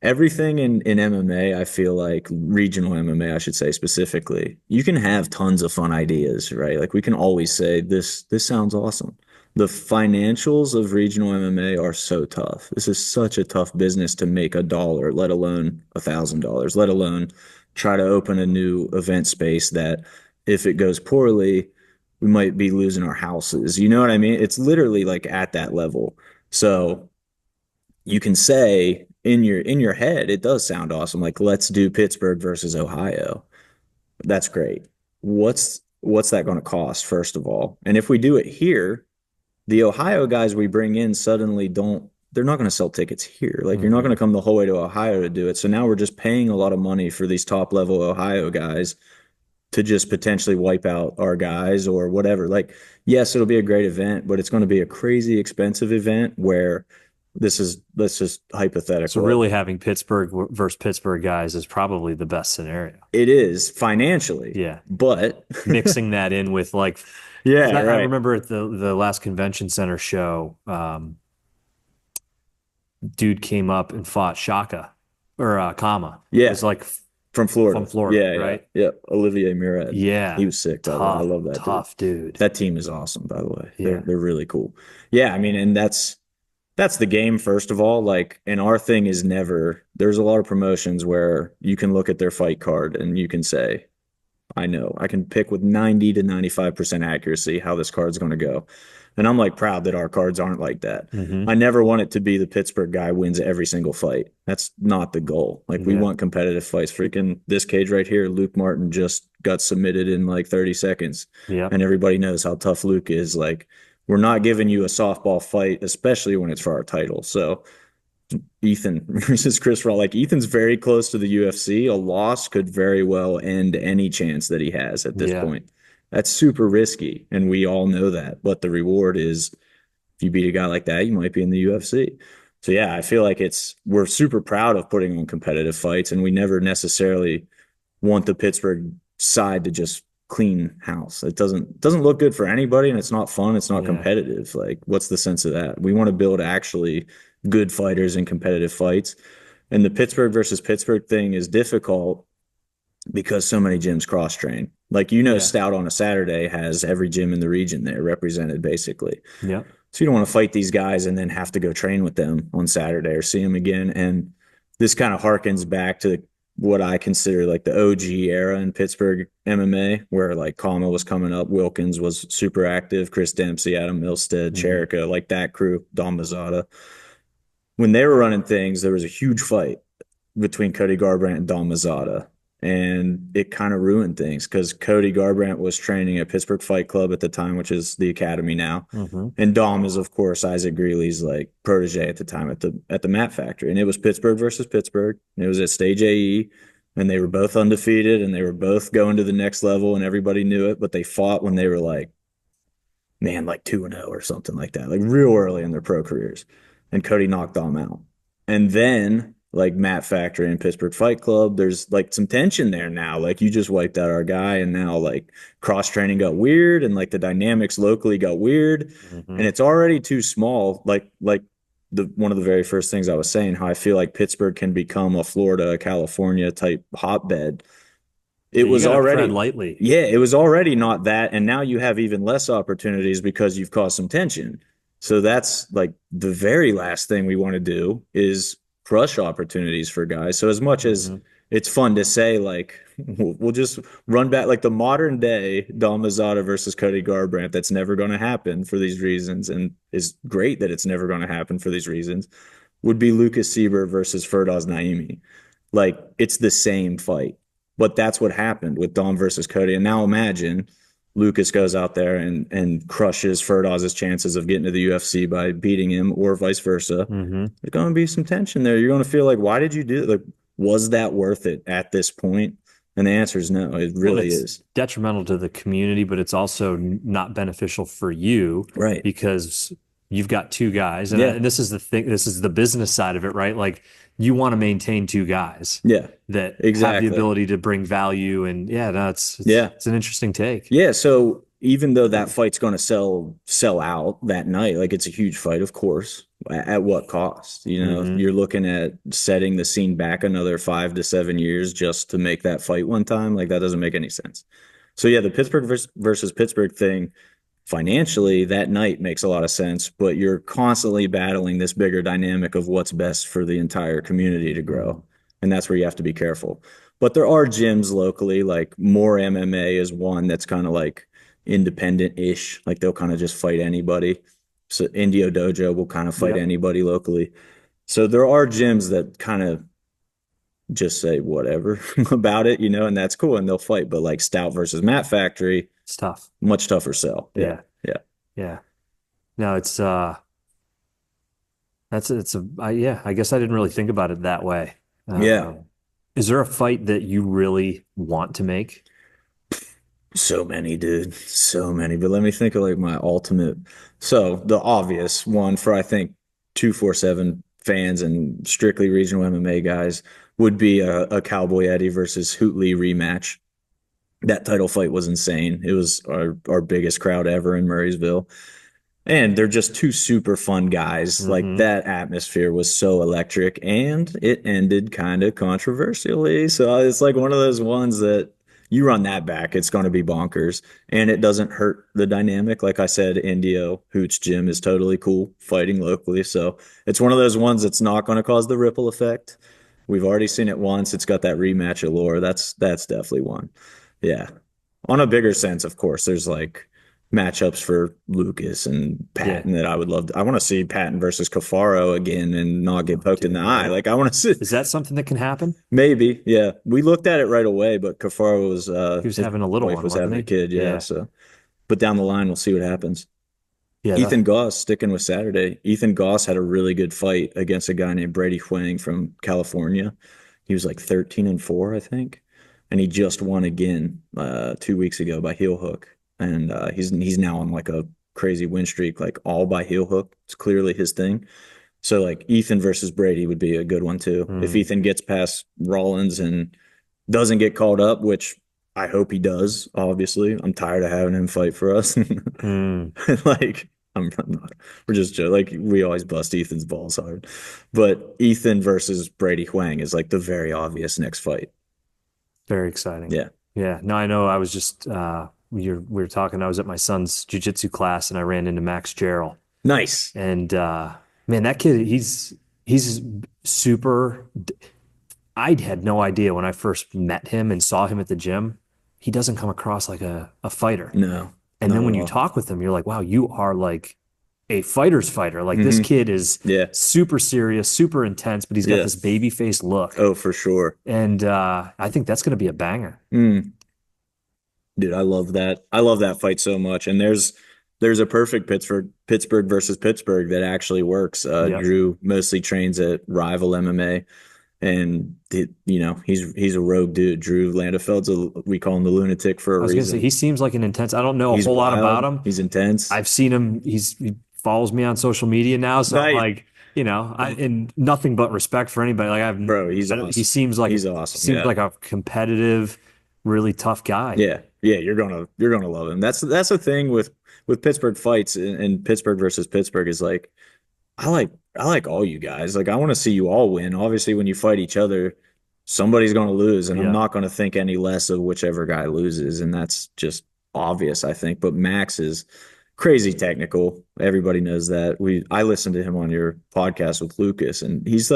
Speaker 2: everything in MMA, I feel like regional MMA, I should say specifically, you can have tons of fun ideas, right? Like we can always say this sounds awesome. The financials of regional MMA are so tough. This is such a tough business to make $1, let alone $1,000, let alone try to open a new event space that if it goes poorly, we might be losing our houses. You know what I mean? It's literally like at that level. So you can say in your head, it does sound awesome. Like let's do Pittsburgh versus Ohio. That's great. What's that going to cost, first of all? And if we do it here, the Ohio guys we bring in suddenly don't, they're not going to sell tickets here. Like you're not going
Speaker 1: Hmm.
Speaker 2: to come the whole way to Ohio to do it. So now we're just paying a lot of money for these top level Ohio guys to just potentially wipe out our guys or whatever. Like, yes, it'll be a great event, but it's going to be a crazy expensive event where Let's just
Speaker 1: So
Speaker 2: hypothetical.
Speaker 1: really having Pittsburgh versus Pittsburgh guys is probably the best scenario.
Speaker 2: It is financially,
Speaker 1: Yeah.
Speaker 2: but
Speaker 1: Mixing that in with like, because
Speaker 2: yeah,
Speaker 1: I
Speaker 2: right.
Speaker 1: remember at the last convention center show, dude came up and fought Shaka or Kama.
Speaker 2: Yeah,
Speaker 1: Was like
Speaker 2: from
Speaker 1: from
Speaker 2: Florida.
Speaker 1: Florida,
Speaker 2: Yeah, yeah,
Speaker 1: right?
Speaker 2: yeah. Olivier Murad. He
Speaker 1: Yeah.
Speaker 2: was sick, by the way. I
Speaker 1: Tough,
Speaker 2: love that dude.
Speaker 1: tough dude.
Speaker 2: That team is awesome, by the way.
Speaker 1: Yeah.
Speaker 2: They're really cool. Yeah, I mean, and that's the game, first of all. Like, and our thing is never, there's a lot of promotions where you can look at their fight card and you can say, I know I can pick with 90 to 95% accuracy how this card's going to go. And I'm like proud that our cards aren't like that. I
Speaker 1: Hmm.
Speaker 2: never want it to be the Pittsburgh guy wins every single fight. That's not the goal. Like, we
Speaker 1: Yeah.
Speaker 2: want competitive fights. Freaking this cage right here, Luke Martin just got submitted in like 30 seconds.
Speaker 1: Yeah.
Speaker 2: And everybody knows how tough Luke is. Like, we're not giving you a softball fight, especially when it's for our title. So Ethan versus Chris Raw. Like, Ethan's very close to the UFC. A loss could very well end any chance that he has at this
Speaker 1: Yeah.
Speaker 2: point. That's super risky, and we all know that. But the reward is, if you beat a guy like that, you might be in the UFC. So yeah, I feel like we're super proud of putting on competitive fights, and we never necessarily want the Pittsburgh side to just clean house. It doesn't look good for anybody, and it's not fun. It's not
Speaker 1: Yeah.
Speaker 2: competitive. Like, what's the sense of that? We want to build actually good fighters in competitive fights. And the Pittsburgh versus Pittsburgh thing is difficult because so many gyms cross train. Like,
Speaker 1: Yeah.
Speaker 2: Stout on a Saturday has every gym in the region there represented basically.
Speaker 1: Yeah.
Speaker 2: So you don't want to fight these guys and then have to go train with them on Saturday or see them again. And this kind of harkens back to what I consider like the OG era in Pittsburgh MMA, where like Kama was coming up, Wilkins was super active, Chris Dempsey, Adam Milstead,
Speaker 1: Hmm.
Speaker 2: Cherica, like that crew, Don Mazzata. When they were running things, there was a huge fight between Cody Garbrandt and Don Mazzata. And it kind of ruined things because Cody Garbrandt was training at Pittsburgh Fight Club at the time, which is the academy now.
Speaker 1: Hmm.
Speaker 2: And Dom is, of course, Isaac Greeley's like protege at the time at the Mat Factory. And it was Pittsburgh versus Pittsburgh. And it was at Stage AE. And they were both undefeated and they were both going to the next level and everybody knew it. But they fought when they were like, man, like 2-0 or something like that, like real early in their pro careers. And Cody knocked Dom out. And then like Mat Factory and Pittsburgh Fight Club, there's like some tension there now. Like, you just wiped out our guy, and now like cross training got weird, and like the dynamics locally got weird,
Speaker 1: Hmm.
Speaker 2: and it's already too small. Like the one of the very first things I was saying, how I feel like Pittsburgh can become a Florida, California type hotbed. It
Speaker 1: Yeah. You
Speaker 2: was
Speaker 1: got to tread
Speaker 2: already,
Speaker 1: lightly.
Speaker 2: yeah, it was already not that, and now you have even less opportunities because you've caused some tension. So that's like the very last thing we want to do is crush opportunities for guys. So as much as
Speaker 1: Hmm.
Speaker 2: it's fun to say, like, we'll just run back like the modern day Dom Mazzata versus Cody Garbrandt, that's never going to happen for these reasons, and is great that it's never going to happen for these reasons, would be Lucas Sieber versus Ferdoz Naimi. Like, it's the same fight. But that's what happened with Dom versus Cody. And now imagine Lucas goes out there and crushes Ferdoz's chances of getting to the UFC by beating him, or vice versa.
Speaker 1: Hmm.
Speaker 2: There's going to be some tension there. You're going to feel like, why did you do it? Like, was that worth it at this point? And the answer is no, it
Speaker 1: Well,
Speaker 2: really
Speaker 1: it's
Speaker 2: is.
Speaker 1: detrimental to the community, but it's also not beneficial for you
Speaker 2: Right.
Speaker 1: because you've got two guys, and,
Speaker 2: Yeah.
Speaker 1: and this is the thing. This is the business side of it, right? Like, you want to maintain two guys
Speaker 2: Yeah.
Speaker 1: that have the
Speaker 2: Exactly.
Speaker 1: ability to bring value, and yeah, no,
Speaker 2: Yeah.
Speaker 1: it's an interesting take.
Speaker 2: Yeah, so even though that fight's going to sell out that night, like, it's a huge fight, of course. At what cost?
Speaker 1: Hmm.
Speaker 2: You're looking at setting the scene back another 5 to 7 years just to make that fight one time. Like, that doesn't make any sense. So yeah, the Pittsburgh versus Pittsburgh thing, financially, that night makes a lot of sense, but you're constantly battling this bigger dynamic of what's best for the entire community to grow. And that's where you have to be careful. But there are gyms locally, like More MMA is one that's kind of like independent-ish. Like, they'll kind of just fight anybody. So Indio Dojo will kind of fight
Speaker 1: Yep,
Speaker 2: anybody locally. So there are gyms that kind of just say whatever about it, and that's cool, and they'll fight. But like Stout versus Mat Factory,
Speaker 1: it's tough.
Speaker 2: much tougher sell. Yeah,
Speaker 1: Yeah,
Speaker 2: yeah,
Speaker 1: yeah. No, yeah. I guess I didn't really think about it that way.
Speaker 2: yeah.
Speaker 1: Um, is there a fight that you really want to make?
Speaker 2: So many, dude. So many. But let me think of like my ultimate. So the obvious one for, I think, 247 fans and strictly regional MMA guys would be a Cowboy Eddie versus Hoot Lee rematch. That title fight was insane. It was our biggest crowd ever in Murraysville. And they're just two super fun guys. Like
Speaker 1: Hmm.
Speaker 2: that atmosphere was so electric and it ended kind of controversially. So it's like one of those ones that you run that back, it's going to be bonkers and it doesn't hurt the dynamic. Like I said, Indio Hoots Gym is totally cool fighting locally. So it's one of those ones that's not going to cause the ripple effect. We've already seen it once. It's got that rematch allure. That's definitely one. Yeah. On a bigger sense, of course, there's like matchups for Lucas and
Speaker 1: Yeah.
Speaker 2: Patton that I would love. I want to see Patton versus Cafaro again and not get
Speaker 1: Oh,
Speaker 2: poked in the
Speaker 1: dude,
Speaker 2: eye. Like I want to see
Speaker 1: is that something that can happen?
Speaker 2: maybe. Yeah. We looked at it right away, but Cafaro was
Speaker 1: He was
Speaker 2: his
Speaker 1: having a little
Speaker 2: wife
Speaker 1: one,
Speaker 2: was
Speaker 1: wasn't
Speaker 2: having a
Speaker 1: he?
Speaker 2: kid. Yeah.
Speaker 1: Yeah.
Speaker 2: So, but down the line, we'll see what happens.
Speaker 1: Yeah.
Speaker 2: Ethan Goss, sticking with Saturday. Ethan Goss had a really good fight against a guy named Brady Huang from California. He was like 13-4, I think, and he just won again 2 weeks ago by heel hook, and he's now on like a crazy win streak, like all by heel hook. It's clearly his thing. So like Ethan versus Brady would be a good one too. If
Speaker 1: Mm,
Speaker 2: Ethan gets past Rollins and doesn't get called up, which I hope he does, obviously. I'm tired of having him fight for us.
Speaker 1: mm.
Speaker 2: Like, I'm not, we're just joking. Like, we always bust Ethan's balls hard. But Ethan versus Brady Huang is like the very obvious next fight.
Speaker 1: Very exciting.
Speaker 2: Yeah.
Speaker 1: Yeah. No, I know. I was just we were talking. I was at my son's jujitsu class and I ran into Max Gerald.
Speaker 2: Nice.
Speaker 1: And man, that kid, he's super. I had no idea when I first met him and saw him at the gym. He doesn't come across like a fighter.
Speaker 2: No,
Speaker 1: And
Speaker 2: not
Speaker 1: then
Speaker 2: at
Speaker 1: when you
Speaker 2: all.
Speaker 1: talk with him, you're like, wow, you are like a fighter's fighter. Like this
Speaker 2: Hmm.
Speaker 1: kid is
Speaker 2: Yeah.
Speaker 1: super serious, super intense, but he's got
Speaker 2: Yeah.
Speaker 1: this baby face look.
Speaker 2: Oh, for sure.
Speaker 1: And I think that's going to be a banger.
Speaker 2: Mm. Dude, I love that. I love that fight so much. And there's a perfect Pittsburgh versus Pittsburgh that actually works.
Speaker 1: Yep.
Speaker 2: Drew mostly trains at Rival MMA, and he's a rogue dude. Drew Landefeld's we call him the lunatic for a
Speaker 1: I was gonna say
Speaker 2: reason.
Speaker 1: he seems like an intense. I don't know a
Speaker 2: He's
Speaker 1: whole lot about
Speaker 2: wild.
Speaker 1: him.
Speaker 2: He's intense.
Speaker 1: I've seen him. He follows me on social media now, so I'm
Speaker 2: Nice,
Speaker 1: like, and nothing but respect for anybody. Like
Speaker 2: bro. He's
Speaker 1: I don't, he
Speaker 2: awesome.
Speaker 1: seems like
Speaker 2: He's awesome.
Speaker 1: seems
Speaker 2: Yeah.
Speaker 1: like a competitive, really tough guy.
Speaker 2: Yeah, yeah, you're gonna love him. That's the thing with Pittsburgh fights and Pittsburgh versus Pittsburgh is like I like all you guys. Like I want to see you all win. Obviously, when you fight each other, somebody's gonna lose, and I'm
Speaker 1: Yeah,
Speaker 2: not gonna think any less of whichever guy loses, and that's just obvious, I think. But Max is crazy technical. Everybody knows that. I listened to him on your podcast with Lucas, and he's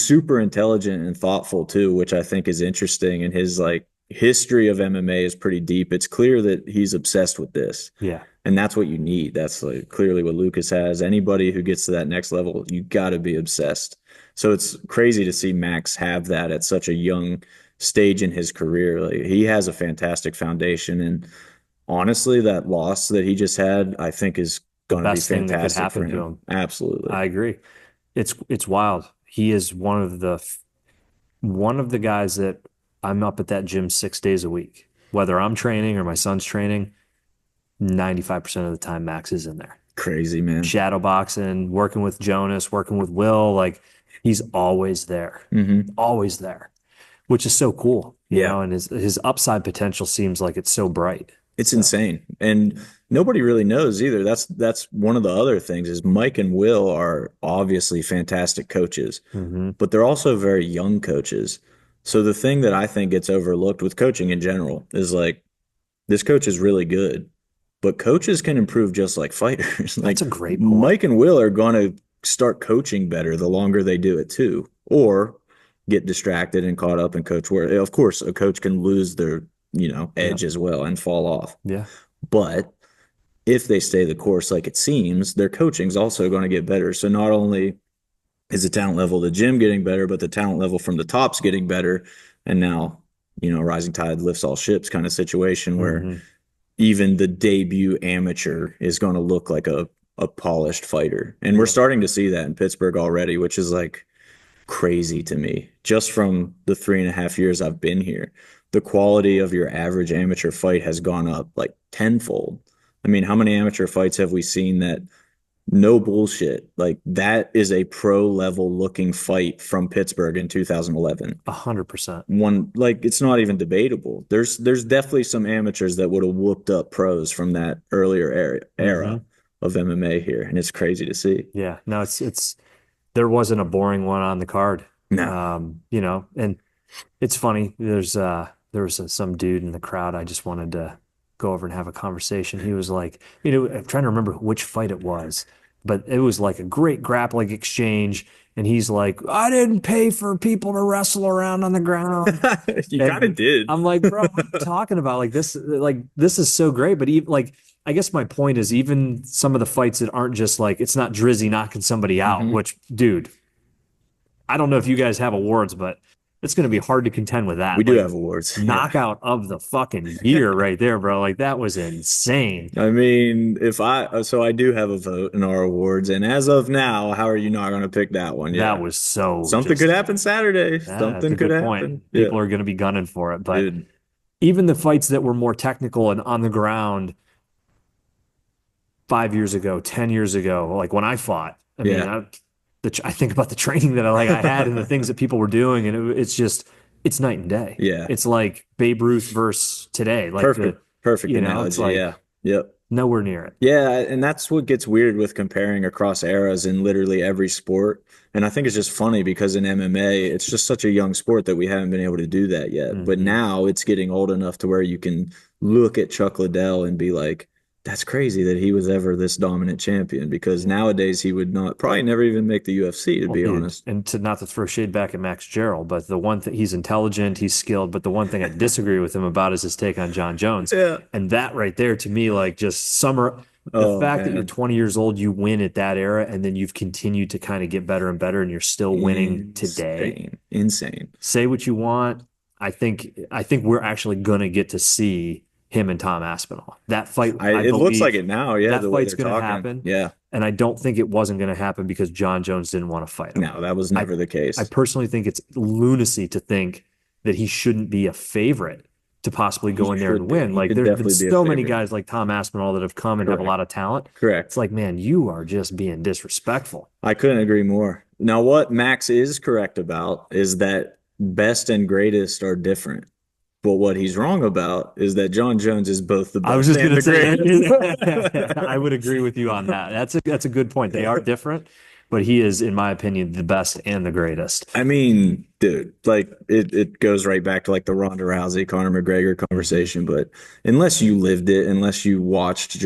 Speaker 2: super intelligent and thoughtful too, which I think is interesting. And his like history of MMA is pretty deep. It's clear that he's obsessed with this.
Speaker 1: yeah.
Speaker 2: And that's what you need. That's like clearly what Lucas has. Anybody who gets to that next level, you got to be obsessed. So it's crazy to see Max have that at such a young stage in his career. Like he has a fantastic foundation, and honestly, that loss that he just had, I think, is
Speaker 1: The
Speaker 2: going to be
Speaker 1: best thing that could
Speaker 2: fantastic for
Speaker 1: happen to
Speaker 2: him.
Speaker 1: him.
Speaker 2: Absolutely.
Speaker 1: I agree. It's wild. He is one of the guys that I'm up at that gym 6 days a week, whether I'm training or my son's training. 95% of the time, Max is in there.
Speaker 2: Crazy, man.
Speaker 1: Shadow boxing, working with Jonas, working with Will. Like he's
Speaker 2: Hmm.
Speaker 1: always there, which is so cool,
Speaker 2: Yeah.
Speaker 1: and his upside potential seems like it's so bright.
Speaker 2: It's
Speaker 1: So,
Speaker 2: insane. And nobody really knows either. That's one of the other things is Mike and Will are obviously fantastic coaches,
Speaker 1: mhm.
Speaker 2: but they're also very young coaches. So the thing that I think gets overlooked with coaching in general is like this coach is really good, but coaches can improve just like fighters.
Speaker 1: That's
Speaker 2: Like
Speaker 1: a great point.
Speaker 2: Mike and Will are going to start coaching better the longer they do it too, or get distracted and caught up in coach work. Of course, a coach can lose their,
Speaker 1: Yeah,
Speaker 2: edge as well and fall off.
Speaker 1: yeah,
Speaker 2: But if they stay the course like it seems, their coaching's also going to get better. So not only is the talent level of the gym getting better, but the talent level from the top's getting better. And now, rising tide lifts all ships kind of situation where
Speaker 1: hmm
Speaker 2: even the debut amateur is going to look like a polished fighter. And we're
Speaker 1: yeah.
Speaker 2: starting to see that in Pittsburgh already, which is like crazy to me. Just from the 3.5 years I've been here, the quality of your average amateur fight has gone up like tenfold. I mean, how many amateur fights have we seen that No bullshit. Like that is a pro level looking fight from Pittsburgh in 2011.
Speaker 1: 100%.
Speaker 2: One, like it's not even debatable. There's definitely some amateurs that would have whooped up pros from that earlier era
Speaker 1: Hmm.
Speaker 2: of MMA here, and it's crazy to see.
Speaker 1: Yeah. No, it's there wasn't a boring one on the card.
Speaker 2: No.
Speaker 1: And it's funny. There was some dude in the crowd. I just wanted to go over and have a conversation. He was like, I'm trying to remember which fight it was, but it was like a great grappling exchange. And he's like, I didn't pay for people to wrestle around on the ground.
Speaker 2: You kind of
Speaker 1: And
Speaker 2: did.
Speaker 1: I'm like, bro, what are you talking about? Like this is so great. But even like, I guess my point is even some of the fights that aren't just like, it's not Drizzy knocking somebody out,
Speaker 2: Hmm.
Speaker 1: which, dude, I don't know if you guys have awards, but it's going to be hard to contend with
Speaker 2: We
Speaker 1: that.
Speaker 2: do
Speaker 1: Like
Speaker 2: have awards. Yeah.
Speaker 1: knockout of the fucking year right there, bro. Like that was insane.
Speaker 2: I mean, so I do have a vote in our awards, and as of now, how are you not going to pick that one?
Speaker 1: That
Speaker 2: Yeah.
Speaker 1: was so
Speaker 2: Something could
Speaker 1: just,
Speaker 2: happen Saturday.
Speaker 1: yeah, that's a
Speaker 2: Something could
Speaker 1: good point.
Speaker 2: happen. Yeah.
Speaker 1: People are going to be gunning for it. But
Speaker 2: Dude.
Speaker 1: even the fights that were more technical and on the ground 5 years ago, 10 years ago, like when I fought, I mean,
Speaker 2: Yeah.
Speaker 1: I think about the training that I had and the things that people were doing, and it's just, it's night and day.
Speaker 2: Yeah.
Speaker 1: It's like Babe Ruth versus today.
Speaker 2: Perfect
Speaker 1: It's
Speaker 2: analogy.
Speaker 1: like
Speaker 2: Yeah. Yep.
Speaker 1: nowhere near it.
Speaker 2: Yeah, and that's what gets weird with comparing across eras in literally every sport. And I think it's just funny because in MMA, it's just such a young sport that we haven't been able to do that yet. But
Speaker 1: Hmm.
Speaker 2: now it's getting old enough to where you can look at Chuck Liddell and be like, that's crazy that he was ever this dominant champion because nowadays he would not probably never even make the UFC, to
Speaker 1: Well,
Speaker 2: be
Speaker 1: dude,
Speaker 2: honest.
Speaker 1: and to not to throw shade back at Max Gerald, but the one thing he's intelligent, he's skilled, but the one thing I disagree with him about is his take on John Jones.
Speaker 2: Yeah.
Speaker 1: And that right there to me, like just summer the
Speaker 2: Oh
Speaker 1: fact that you're
Speaker 2: man.
Speaker 1: 20 years old, you win at that era, and then you've continued to kind of get better and better, and you're still winning today.
Speaker 2: Insane. Insane.
Speaker 1: Say what you want. I think we're actually gonna get to see him and Tom Aspinall. That fight, I
Speaker 2: It looks like
Speaker 1: believe
Speaker 2: it now, yeah,
Speaker 1: that
Speaker 2: the way
Speaker 1: fight's
Speaker 2: they're
Speaker 1: gonna
Speaker 2: talking.
Speaker 1: happen.
Speaker 2: Yeah.
Speaker 1: And I don't think it wasn't gonna happen because John Jones didn't want to fight him.
Speaker 2: No, that was
Speaker 1: I
Speaker 2: never the
Speaker 1: I
Speaker 2: case.
Speaker 1: personally think it's lunacy to think that he shouldn't be a favorite to possibly
Speaker 2: He
Speaker 1: go in there and
Speaker 2: should be.
Speaker 1: win.
Speaker 2: He
Speaker 1: Like
Speaker 2: could
Speaker 1: there's been
Speaker 2: definitely be a
Speaker 1: so many
Speaker 2: favorite.
Speaker 1: guys like Tom Aspinall that have come and have a
Speaker 2: Correct.
Speaker 1: lot of talent. It's
Speaker 2: Correct.
Speaker 1: like, man, you are just being disrespectful.
Speaker 2: I couldn't agree more. Now, what Max is correct about is that best and greatest are different. But what he's wrong about is that John Jones is both the
Speaker 1: I was
Speaker 2: best
Speaker 1: just
Speaker 2: and
Speaker 1: gonna
Speaker 2: the
Speaker 1: say
Speaker 2: greatest.
Speaker 1: I would agree with you on that. That's a good point. They are different, but he is, in my opinion, the best and the greatest.
Speaker 2: I mean, dude, like it goes right back to like the Ronda Rousey, Conor McGregor
Speaker 1: Mhm.
Speaker 2: conversation. But unless you lived it, unless you watched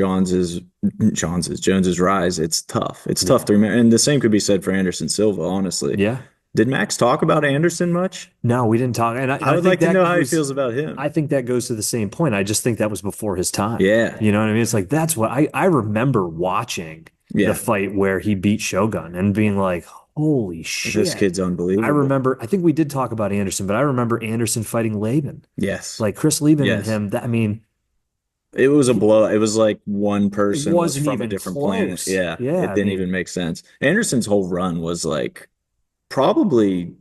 Speaker 2: Jones's rise, it's tough. It's tough
Speaker 1: Yeah.
Speaker 2: to remember. And the same could be said for Anderson Silva, honestly.
Speaker 1: Yeah.
Speaker 2: Did Max talk about Anderson much?
Speaker 1: No, we didn't talk, and
Speaker 2: I
Speaker 1: I
Speaker 2: would
Speaker 1: think
Speaker 2: like to
Speaker 1: that
Speaker 2: know how he
Speaker 1: goes.
Speaker 2: feels about him.
Speaker 1: I think that goes to the same point. I just think that was before his time.
Speaker 2: Yeah.
Speaker 1: You know what I mean? It's like that's what I remember watching the
Speaker 2: Yeah.
Speaker 1: fight where he beat Shogun and being like, "Holy
Speaker 2: This
Speaker 1: shit."
Speaker 2: kid's
Speaker 1: I
Speaker 2: unbelievable.
Speaker 1: remember, I think we did talk about Anderson, but I remember Anderson fighting Laban.
Speaker 2: Yes.
Speaker 1: Like Chris Laban and
Speaker 2: Yes.
Speaker 1: him, that I mean,
Speaker 2: It was a blow. It was like one
Speaker 1: it
Speaker 2: person was
Speaker 1: wasn't
Speaker 2: from a
Speaker 1: even
Speaker 2: different planet.
Speaker 1: close.
Speaker 2: Yeah.
Speaker 1: Yeah,
Speaker 2: It
Speaker 1: I
Speaker 2: didn't
Speaker 1: mean,
Speaker 2: even make sense. Anderson's whole run was like probably,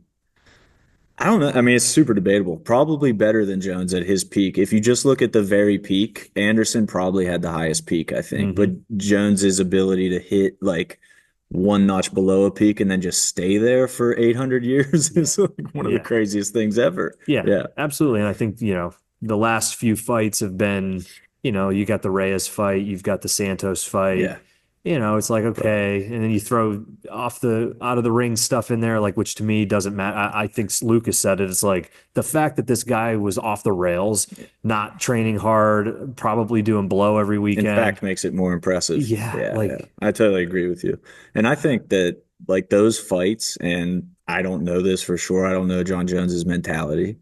Speaker 2: I don't know. I mean, it's super debatable. Probably better than Jones at his peak. If you just look at the very peak, Anderson probably had the highest peak, I think. But
Speaker 1: mhm.
Speaker 2: Jones's ability to hit like one notch below a peak and then just stay there for 800 years
Speaker 1: Yeah.
Speaker 2: is like one of the
Speaker 1: Yeah.
Speaker 2: craziest things ever.
Speaker 1: Yeah,
Speaker 2: Yeah.
Speaker 1: absolutely. And I think, the last few fights have been, you got the Reyes fight, you've got the Santos fight.
Speaker 2: Yeah.
Speaker 1: It's like,
Speaker 2: But
Speaker 1: okay. And then you throw out of the ring stuff in there, like, which to me doesn't matter. I think Lucas said it. It's like the fact that this guy was off the rails, not training hard, probably doing blow every
Speaker 2: in
Speaker 1: weekend.
Speaker 2: fact makes it more impressive.
Speaker 1: Yeah.
Speaker 2: Yeah, yeah.
Speaker 1: Like,
Speaker 2: I totally agree with you. And I think that like those fights, and I don't know this for sure. I don't know John Jones's mentality.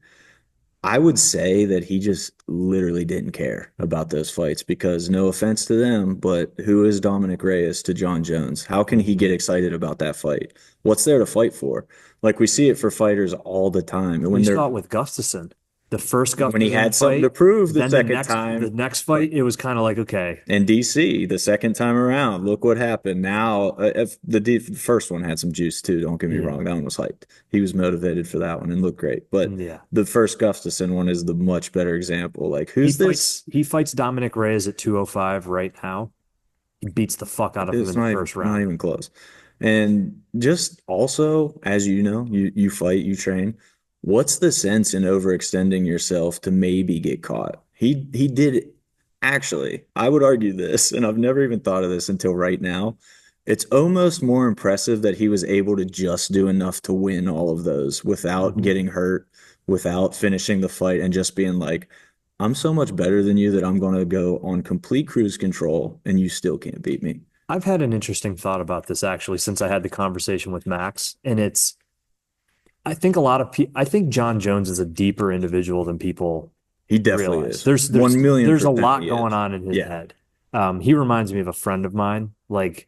Speaker 2: I would say that he just literally didn't care about those fights because no offense to them, but who is Dominic Reyes to John Jones? How can he get
Speaker 1: mhm.
Speaker 2: excited about that fight? What's there to fight for? Like we see it for fighters all the time. And
Speaker 1: We saw it with Gustafson, the first
Speaker 2: when he
Speaker 1: Gustafson
Speaker 2: had something to
Speaker 1: fight.
Speaker 2: prove the
Speaker 1: Then the
Speaker 2: second
Speaker 1: next the
Speaker 2: time,
Speaker 1: next fight, it was kind of like, okay,
Speaker 2: in DC the second time around. Look what happened. Now, if the first one had some juice too, don't get me
Speaker 1: yeah,
Speaker 2: wrong. That one was hyped. He was motivated for that one and looked great. But
Speaker 1: yeah.
Speaker 2: the first Gustafson one is the much better example. Like,
Speaker 1: He
Speaker 2: who's this?
Speaker 1: fights he fights Dominic Reyes at 205 right now. He beats the fuck out of him
Speaker 2: It's
Speaker 1: in the first
Speaker 2: not
Speaker 1: round.
Speaker 2: even close. And just also, as you know, you fight, you train. What's the sense in overextending yourself to maybe get caught? He did actually. I would argue this, and I've never even thought of this until right now. It's almost more impressive that he was able to just do enough to win all of those without
Speaker 1: Mhm.
Speaker 2: getting hurt, without finishing the fight, and just being like, I'm so much better than you that I'm going to go on complete cruise control, and you still can't beat me.
Speaker 1: I've had an interesting thought about this actually since I had the conversation with Max, and it's I think a lot of people I think John Jones is a deeper individual than people
Speaker 2: He definitely
Speaker 1: realize.
Speaker 2: is. 1 million
Speaker 1: There's a
Speaker 2: percent
Speaker 1: lot
Speaker 2: he
Speaker 1: going
Speaker 2: is.
Speaker 1: on in his
Speaker 2: Yeah.
Speaker 1: head. He reminds me of a friend of mine, like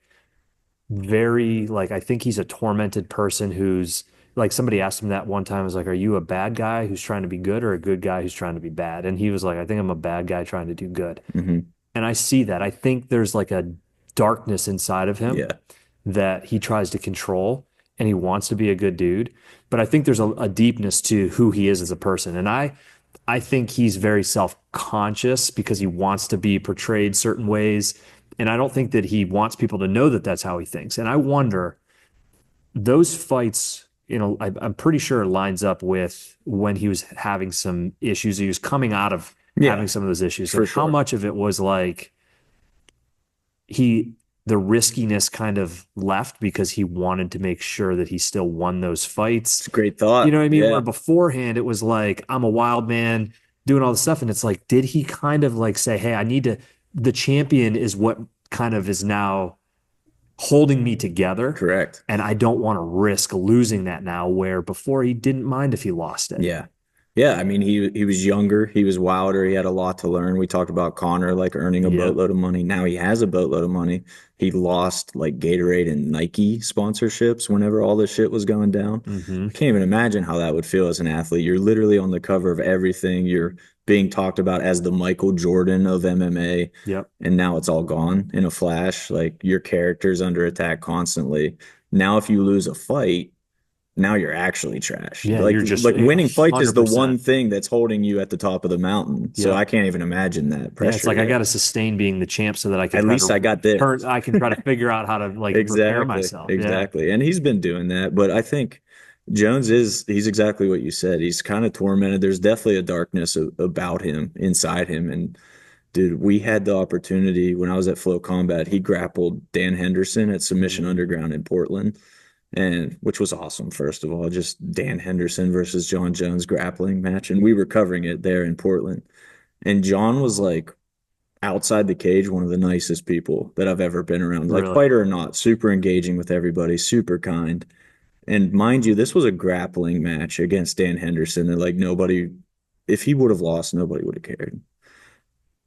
Speaker 1: very like I think he's a tormented person who's like somebody asked him that one time, was like, are you a bad guy who's trying to be good or a good guy who's trying to be bad? And he was like, I think I'm a bad guy trying to do good.
Speaker 2: Hmm.
Speaker 1: And I see that. I think there's like a darkness inside of him
Speaker 2: Yeah.
Speaker 1: that he tries to control and he wants to be a good dude. But I think there's a deepness to who he is as a person. And I think he's very self-conscious because he wants to be portrayed certain ways. And I don't think that he wants people to know that that's how he thinks. And I wonder those fights, I'm pretty sure it lines up with when he was having some issues. He was coming out of
Speaker 2: Yeah,
Speaker 1: having some of those issues.
Speaker 2: for
Speaker 1: And how
Speaker 2: sure.
Speaker 1: much of it was like he the riskiness kind of left because he wanted to make sure that he still won those fights.
Speaker 2: It's a great
Speaker 1: You know
Speaker 2: thought.
Speaker 1: what I mean? Where
Speaker 2: Yeah.
Speaker 1: beforehand it was like, I'm a wild man doing all this stuff. And it's like, did he kind of like say, hey, I need to, the champion is what kind of is now holding me together.
Speaker 2: Correct.
Speaker 1: And I don't want to risk losing that now, where before he didn't mind if he lost it.
Speaker 2: Yeah. Yeah, I mean he was younger, he was wilder, he had a lot to learn. We talked about Connor like earning a
Speaker 1: Yep.
Speaker 2: boatload of money. Now he has a boatload of money. He lost like Gatorade and Nike sponsorships whenever all this shit was going down.
Speaker 1: Mm-hmm.
Speaker 2: I can't even imagine how that would feel as an athlete. You're literally on the cover of everything. You're being talked about as the Michael Jordan of MMA,
Speaker 1: Yep.
Speaker 2: and now it's all gone in a flash. Like your character's under attack constantly. Now if you lose a fight, now you're actually trash.
Speaker 1: Yeah.
Speaker 2: Like
Speaker 1: You're just
Speaker 2: like winning fights is the one
Speaker 1: 100%.
Speaker 2: thing that's holding you at the top of the mountain. So I
Speaker 1: Yep.
Speaker 2: can't even imagine that
Speaker 1: Yeah, it's
Speaker 2: pressure
Speaker 1: like I got
Speaker 2: yet.
Speaker 1: to sustain being the champ so that I can
Speaker 2: At
Speaker 1: try
Speaker 2: least I
Speaker 1: to
Speaker 2: got this.
Speaker 1: turn. I can try to figure out how to like prepare
Speaker 2: Exactly.
Speaker 1: myself. Yeah,
Speaker 2: Exactly. And he's been doing that, but I think he's exactly what you said. He's kind of tormented. There's definitely a darkness about him, inside him. And dude, we had the opportunity when I was at Flow Combat. He grappled Dan Henderson at Submission
Speaker 1: mm,
Speaker 2: Underground in Portland, and which was awesome. First of all, just Dan Henderson versus John Jones grappling match, and we were covering it there in Portland. And John was like outside the cage, one of the nicest people that I've ever been around, like
Speaker 1: really.
Speaker 2: fighter or not, super engaging with everybody, super kind. And mind you, this was a grappling match against Dan Henderson, and like nobody, if he would have lost, nobody would have cared.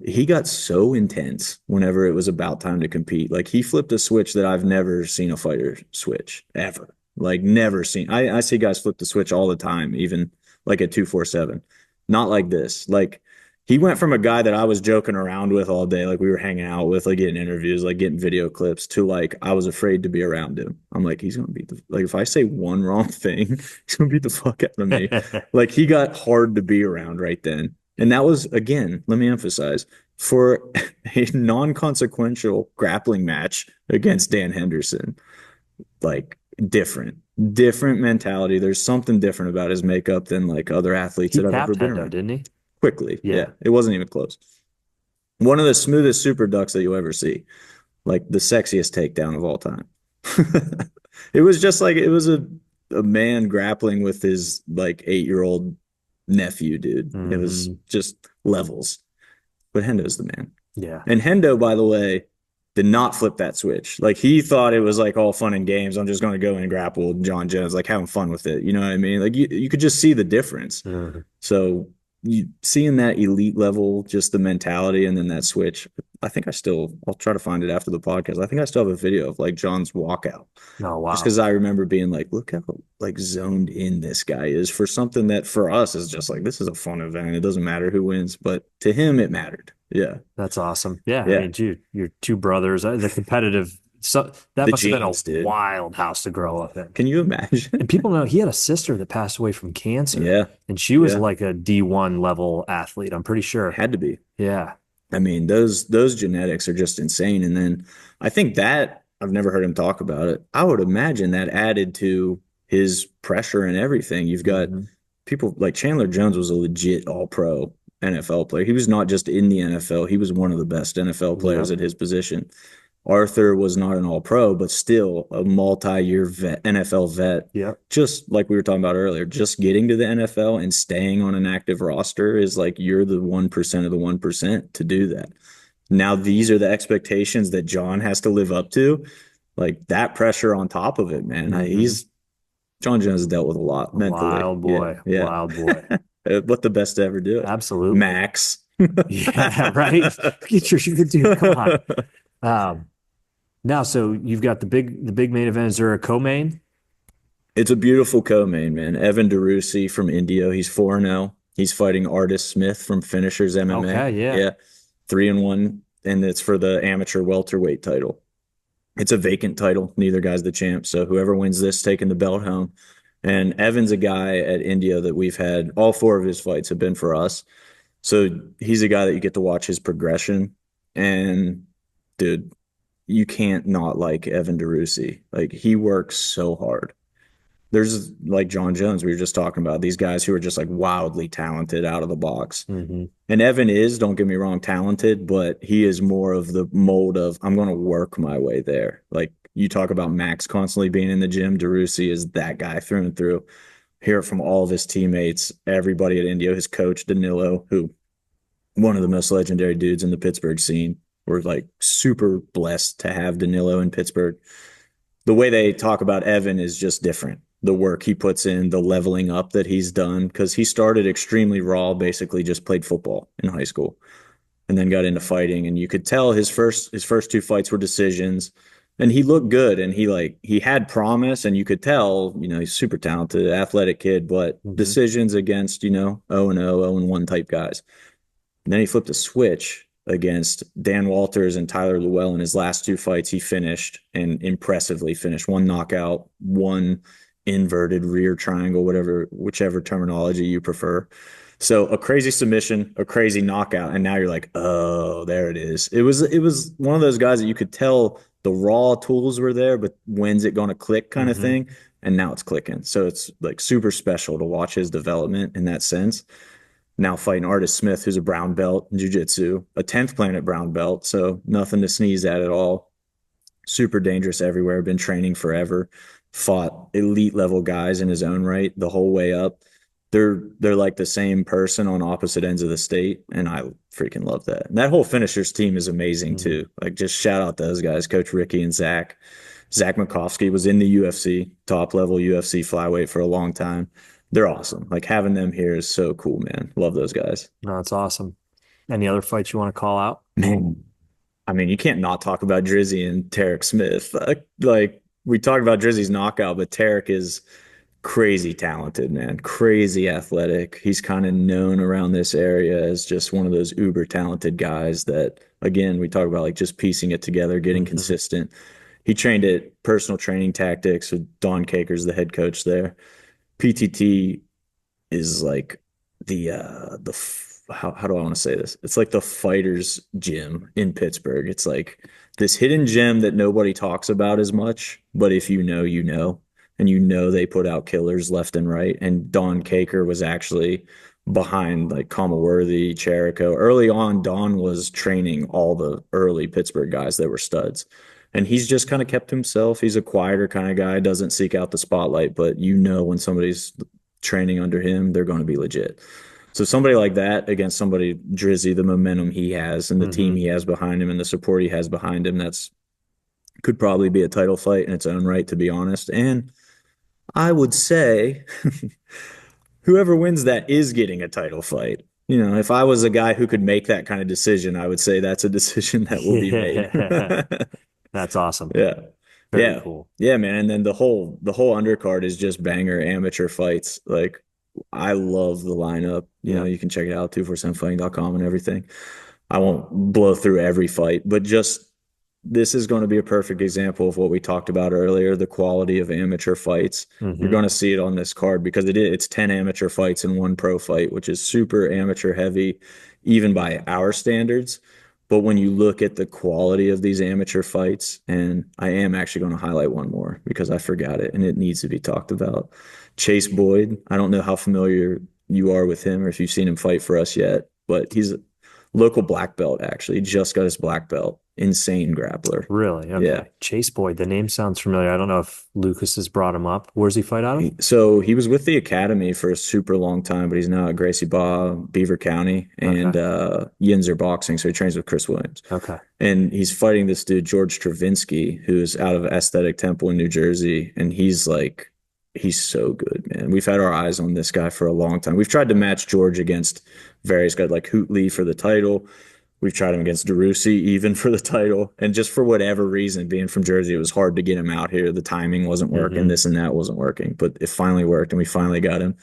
Speaker 2: He got so intense whenever it was about time to compete. Like he flipped a switch that I've never seen a fighter switch ever. Like never seen. I see guys flip the switch all the time, even like at 247. Not like this. Like he went from a guy that I was joking around with all day, like we were hanging out with, like getting interviews, like getting video clips, to like I was afraid to be around him. I'm like, he's gonna beat the like if I say one wrong thing, he's gonna beat the fuck out of me. Like he got hard to be around right then. And that was, again, let me emphasize, for a non-consequential grappling match against Dan Henderson, like different mentality. There's something different about his makeup than like other athletes
Speaker 1: He
Speaker 2: that I've ever
Speaker 1: tapped
Speaker 2: been
Speaker 1: Hendo,
Speaker 2: around.
Speaker 1: didn't he?
Speaker 2: Quickly, yeah,
Speaker 1: Yeah.
Speaker 2: it wasn't even close. One of the smoothest super ducks that you'll ever see, like the sexiest takedown of all time. It was just like it was a man grappling with his like 8-year-old nephew, dude. It was
Speaker 1: Hmm.
Speaker 2: just levels. But Hendo's the man.
Speaker 1: Yeah.
Speaker 2: And Hendo, by the way, did not flip that switch. Like he thought it was like all fun and games. I'm just going to go and grapple John Jones, like having fun with it. You know what I mean? Like you could just see the difference.
Speaker 1: Mhm.
Speaker 2: So you seeing that elite level, just the mentality, and then that switch. I think I'll try to find it after the podcast. I think I still have a video of like John's walkout,
Speaker 1: Oh,
Speaker 2: just
Speaker 1: wow.
Speaker 2: because I remember being like, look how like zoned in this guy is for something that for us is just like, this is a fun event. It doesn't matter who wins, but to him, it mattered. Yeah.
Speaker 1: That's awesome. Yeah. I
Speaker 2: Yeah.
Speaker 1: mean, dude, your two brothers, the competitive, so that
Speaker 2: The
Speaker 1: must have been a
Speaker 2: genes, dude.
Speaker 1: wild house to grow up in.
Speaker 2: Can you imagine?
Speaker 1: And people know he had a sister that passed away from cancer,
Speaker 2: Yeah.
Speaker 1: and she was
Speaker 2: Yeah.
Speaker 1: like a D1 level athlete. I'm pretty sure.
Speaker 2: Had to be.
Speaker 1: Yeah.
Speaker 2: I mean, those genetics are just insane. And then I think that I've never heard him talk about it. I would imagine that added to his pressure and everything. You've got
Speaker 1: Hmm.
Speaker 2: people like Chandler Jones was a legit all pro NFL player. He was not just in the NFL, he was one of the best NFL players
Speaker 1: Yep.
Speaker 2: at his position. Arthur was not an all pro, but still a multi-year vet, NFL vet.
Speaker 1: Yep.
Speaker 2: Just like we were talking about earlier, just getting to the NFL and staying on an active roster is like you're the 1% of the 1% to do that. Now, these are the expectations that John has to live up to. Like that pressure on top of it, man.
Speaker 1: Hmm.
Speaker 2: He's John Jones has dealt with a lot mentally.
Speaker 1: Wild
Speaker 2: Yeah,
Speaker 1: boy.
Speaker 2: yeah.
Speaker 1: Wild boy.
Speaker 2: What the best to ever do it.
Speaker 1: Absolutely.
Speaker 2: Max.
Speaker 1: Yeah, right. Get your dude. Come on. Um, Now, so you've got the big main event. Is there a co-main?
Speaker 2: It's a beautiful co-main, man. Evan DeRusi from Indio. He's 4-0. He's fighting Artis Smith from Finishers MMA.
Speaker 1: Okay, yeah.
Speaker 2: Yeah. 3-1. And it's for the amateur welterweight title. It's a vacant title. Neither guy's the champ. So whoever wins this taking the belt home. And Evan's a guy at Indio that we've had all four of his fights have been for us. So he's a guy that you get to watch his progression. And dude, you can't not like Evan DeRusi. Like he works so hard. There's like John Jones, we were just talking about these guys who are just like wildly talented out of the box.
Speaker 1: Hmm.
Speaker 2: And Evan is, don't get me wrong, talented, but he is more of the mold of I'm going to work my way there. Like you talk about Max constantly being in the gym, DeRusi is that guy through and through. Hear it from all of his teammates, everybody at Indio, his coach Danilo, who one of the most legendary dudes in the Pittsburgh scene. We're like super blessed to have Danilo in Pittsburgh. The way they talk about Evan is just different. The work he puts in, the leveling up that he's done, because he started extremely raw, basically just played football in high school and then got into fighting. And you could tell his first two fights were decisions. And he looked good and he had promise and you could tell, he's super talented, athletic kid, but
Speaker 1: Hmm.
Speaker 2: decisions against, 0-0, 0-1 type guys. And then he flipped a switch against Dan Walters and Tyler Llewell in his last two fights. He finished and impressively finished one knockout, one inverted rear triangle, whichever terminology you prefer. So a crazy submission, a crazy knockout, and now you're like, oh, there it is. It was one of those guys that you could tell the raw tools were there, but when's it going to click kind of
Speaker 1: Hmm.
Speaker 2: thing. And now it's clicking. So it's like super special to watch his development in that sense now fighting Artis Smith, who's a brown belt in jiu-jitsu, a 10th planet brown belt. So nothing to sneeze at all. Super dangerous everywhere. Been training forever. Fought elite level guys in his own right the whole way up. They're like the same person on opposite ends of the state, and I freaking love that. And that whole finishers team is amazing
Speaker 1: Hmm.
Speaker 2: too. Like just shout out those guys, Coach Ricky and Zach. Zach Makovsky was in the UFC, top level UFC flyweight for a long time. They're awesome. Like having them here is so cool, man. Love those guys.
Speaker 1: No, that's awesome. Any other fights you want to call out?
Speaker 2: Man, I mean, you can't not talk about Drizzy and Tarek Smith. Like we talked about Drizzy's knockout, but Tarek is crazy talented, man. Crazy athletic. He's kind of known around this area as just one of those uber talented guys that, again, we talk about like just piecing it together, getting
Speaker 1: Hmm.
Speaker 2: consistent. He trained at Personal Training Tactics with Don Caker's the head coach there. PTT is like how do I want to say this? It's like the fighters gym in Pittsburgh. It's like this hidden gem that nobody talks about as much, but if you know, you know, and they put out killers left and right. And Don Caker was actually behind like Worthy, Cherico. Early on, Don was training all the early Pittsburgh guys that were studs. And he's just kind of kept himself. He's a quieter kind of guy, doesn't seek out the spotlight, but when somebody's training under him, they're going to be legit. So somebody like that against somebody Drizzy, the momentum he has and the team
Speaker 1: Hmm.
Speaker 2: he has behind him and the support he has behind him, that's could probably be a title fight in its own right, to be honest. And I would say whoever wins that is getting a title fight. If I was a guy who could make that kind of decision, I would say that's a decision that will be made.
Speaker 1: Yeah, that's awesome.
Speaker 2: Yeah.
Speaker 1: Very
Speaker 2: Yeah.
Speaker 1: cool.
Speaker 2: Yeah, man. And then the whole undercard is just banger amateur fights. Like I love the lineup.
Speaker 1: Yeah.
Speaker 2: You can check it out 247fighting.com and everything. I won't blow through every fight, but just this is going to be a perfect example of what we talked about earlier, the quality of amateur fights. You're
Speaker 1: Hmm.
Speaker 2: going to see it on this card because it's 10 amateur fights and one pro fight, which is super amateur heavy even by our standards. But when you look at the quality of these amateur fights, and I am actually going to highlight one more because I forgot it and it needs to be talked about. Chase Boyd. I don't know how familiar you are with him or if you've seen him fight for us yet, but he's a local black belt, actually. He just got his black belt. Insane grappler.
Speaker 1: Really? Okay.
Speaker 2: Yeah.
Speaker 1: Chase Boyd, the name sounds familiar. I don't know if Lucas has brought him up. Where's he fight out of?
Speaker 2: So he was with the academy for a super long time, but he's now at Gracie Barra, Beaver County, and Yinzer Boxing. So he trains with Chris Williams.
Speaker 1: Okay.
Speaker 2: And he's fighting this dude, George Stravinsky, who's out of Aesthetic Temple in New Jersey. And he's so good, man. We've had our eyes on this guy for a long time. We've tried to match George against various guys like Hootley for the title. We've tried him against DeRusi even for the title. And just for whatever reason, being from Jersey, it was hard to get him out here. The timing wasn't working. This and that wasn't working. But it finally worked and we finally got him.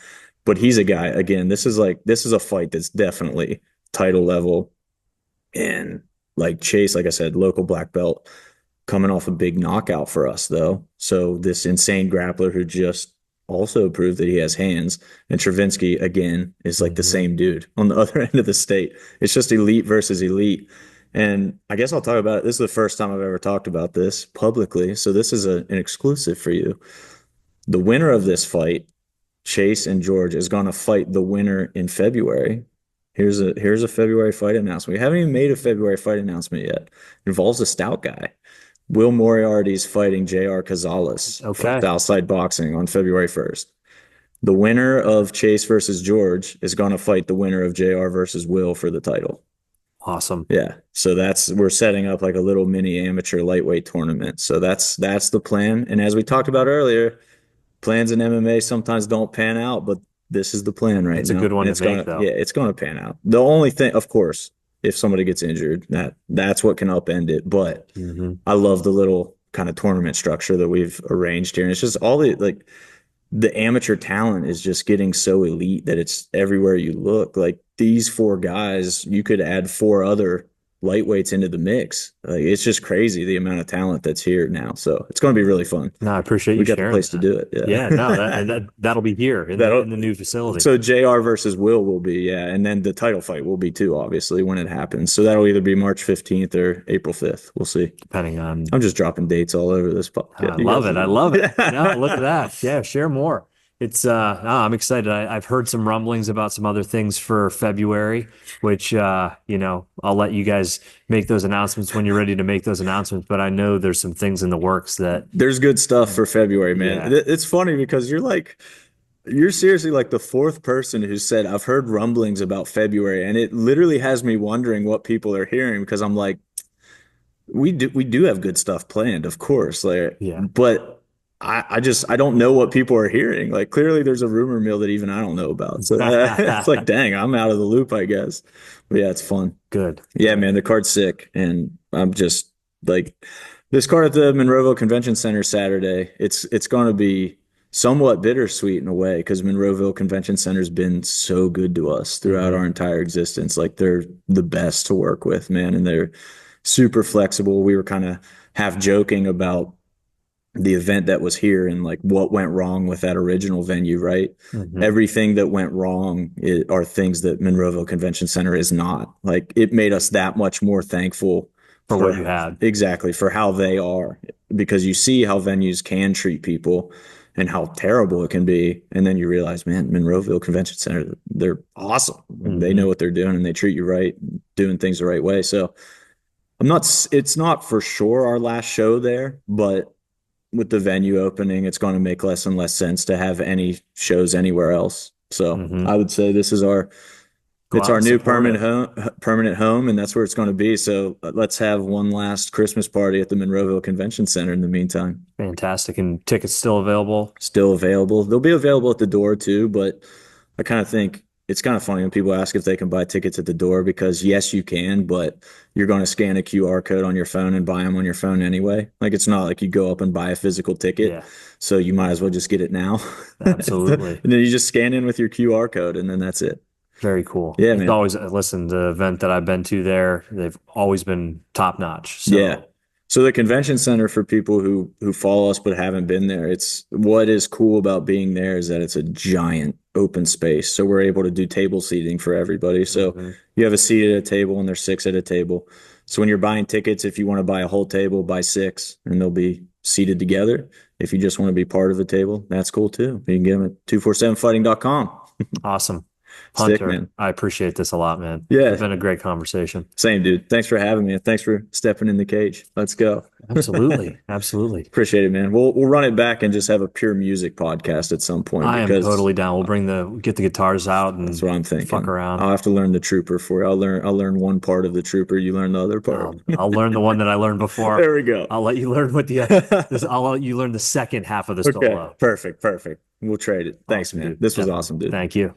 Speaker 2: But he's a guy, again, this is a fight that's definitely title level. And like Chase, like I said, local black belt, coming off a big knockout for us, though. So this insane grappler who just also proved that he has hands. And Travinsky, again, is like the same dude on the other end of the state. It's just elite versus elite. And I guess I'll talk about it. This is the first time I've ever talked about this publicly. So this is an exclusive for you. The winner of this fight, Chase and George, is going to fight the winner in February. Here's a February fight announcement. We haven't even made a February fight announcement yet. It involves a stout guy. Will Moriarty's fighting J.R. Cazales from Southside Boxing on February 1st. The winner of Chase versus George is going to fight the winner of J.R. versus Will for the title.
Speaker 1: Awesome.
Speaker 2: Yeah. So we're setting up like a little mini amateur lightweight tournament. So that's the plan. And as we talked about earlier, plans in MMA sometimes don't pan out, but this is the plan right now.
Speaker 1: It's a good one to make, though.
Speaker 2: Yeah, it's going to pan out. The only thing, of course, if somebody gets injured, that's what can upend it. But I love the little kind of tournament structure that we've arranged here. And it's just the amateur talent is just getting so elite that it's everywhere you look. Like these 4 guys, you could add 4 other lightweights into the mix. Like it's just crazy the amount of talent that's here now. So it's going to be really fun.
Speaker 1: No, I appreciate you sharing.
Speaker 2: We got the place to do it. Yeah.
Speaker 1: No, that'll be here in the new facility.
Speaker 2: So JR versus will be, and then the title fight will be too, obviously, when it happens. So that'll either be March 15th or April 5th. We'll see.
Speaker 1: Depending on.
Speaker 2: I'm just dropping dates all over this podcast.
Speaker 1: I love it. I love it. No, look at that. Yeah, share more. It's I'm excited. I've heard some rumblings about some other things for February, which I'll let you guys make those announcements when you're ready to make those announcements. But I know there's some things in the works that
Speaker 2: there's good stuff for February, man. Yeah. It's funny because you're seriously like the 4th person who said I've heard rumblings about February, and it literally has me wondering what people are hearing because I'm like, we do have good stuff planned, of course, but. I don't know what people are hearing. Like clearly there's a rumor mill that even I don't know about. So it's like, dang, I'm out of the loop, I guess. But yeah, it's fun.
Speaker 1: Good.
Speaker 2: Yeah, man, the card's sick. And I'm just like this card at the Monroeville Convention Center Saturday. It's going to be somewhat bittersweet in a way because Monroeville Convention Center has been so good to us throughout our entire existence. Like they're the best to work with, man. And they're super flexible. We were kind of half joking about the event that was here and like what went wrong with that original venue, right? Everything that went wrong are things that Monroeville Convention Center is not. Like it made us that much more thankful
Speaker 1: for what you had.
Speaker 2: Exactly, for how they are, because you see how venues can treat people and how terrible it can be. And then you realize, man, Monroeville Convention Center, they're awesome. They know what they're doing and they treat you right, doing things the right way. So it's not for sure our last show there, but with the venue opening, it's going to make less and less sense to have any shows anywhere else. So I would say this is our new permanent home, and that's where it's going to be. So let's have one last Christmas party at the Monroeville Convention Center in the meantime.
Speaker 1: Fantastic. And tickets still available?
Speaker 2: Still available. They'll be available at the door too, but I kind of think it's kind of funny when people ask if they can buy tickets at the door because yes, you can, but you're going to scan a QR code on your phone and buy them on your phone anyway. Like it's not like you go up and buy a physical ticket. Yeah. So you might as well just get it now.
Speaker 1: Absolutely.
Speaker 2: And then you just scan in with your QR code and then that's it.
Speaker 1: Very cool.
Speaker 2: Yeah,
Speaker 1: it's
Speaker 2: man.
Speaker 1: Always listen, the event that I've been to there, they've always been top notch. So.
Speaker 2: Yeah. So the convention center, for people who follow us but haven't been there, it's what is cool about being there is that it's a giant open space. So we're able to do table seating for everybody. So you have a seat at a table and there's 6 at a table. So when you're buying tickets, if you want to buy a whole table, buy 6 and they'll be seated together. If you just want to be part of a table, that's cool too. You can get them at 247fighting.com.
Speaker 1: Awesome.
Speaker 2: Sick,
Speaker 1: Hunter,
Speaker 2: man.
Speaker 1: I appreciate this a lot, man.
Speaker 2: Yeah.
Speaker 1: It's been a great conversation.
Speaker 2: Same, dude. Thanks for having me. Thanks for stepping in the cage. Let's go.
Speaker 1: Absolutely. Absolutely.
Speaker 2: Appreciate it, man. We'll run it back and just have a pure music podcast at some point.
Speaker 1: I am
Speaker 2: because
Speaker 1: totally down. We'll get the guitars out and
Speaker 2: that's what I'm thinking.
Speaker 1: fuck around.
Speaker 2: I'll have to learn the trooper for you. I'll learn one part of the trooper. You learn the other part.
Speaker 1: I'll learn the one that I learned before.
Speaker 2: There we go.
Speaker 1: I'll let you learn I'll let you learn the second half of the
Speaker 2: Okay.
Speaker 1: solo.
Speaker 2: Perfect. We'll trade it. Thanks,
Speaker 1: Awesome,
Speaker 2: man.
Speaker 1: dude.
Speaker 2: This was
Speaker 1: Definitely.
Speaker 2: awesome, dude.
Speaker 1: Thank you.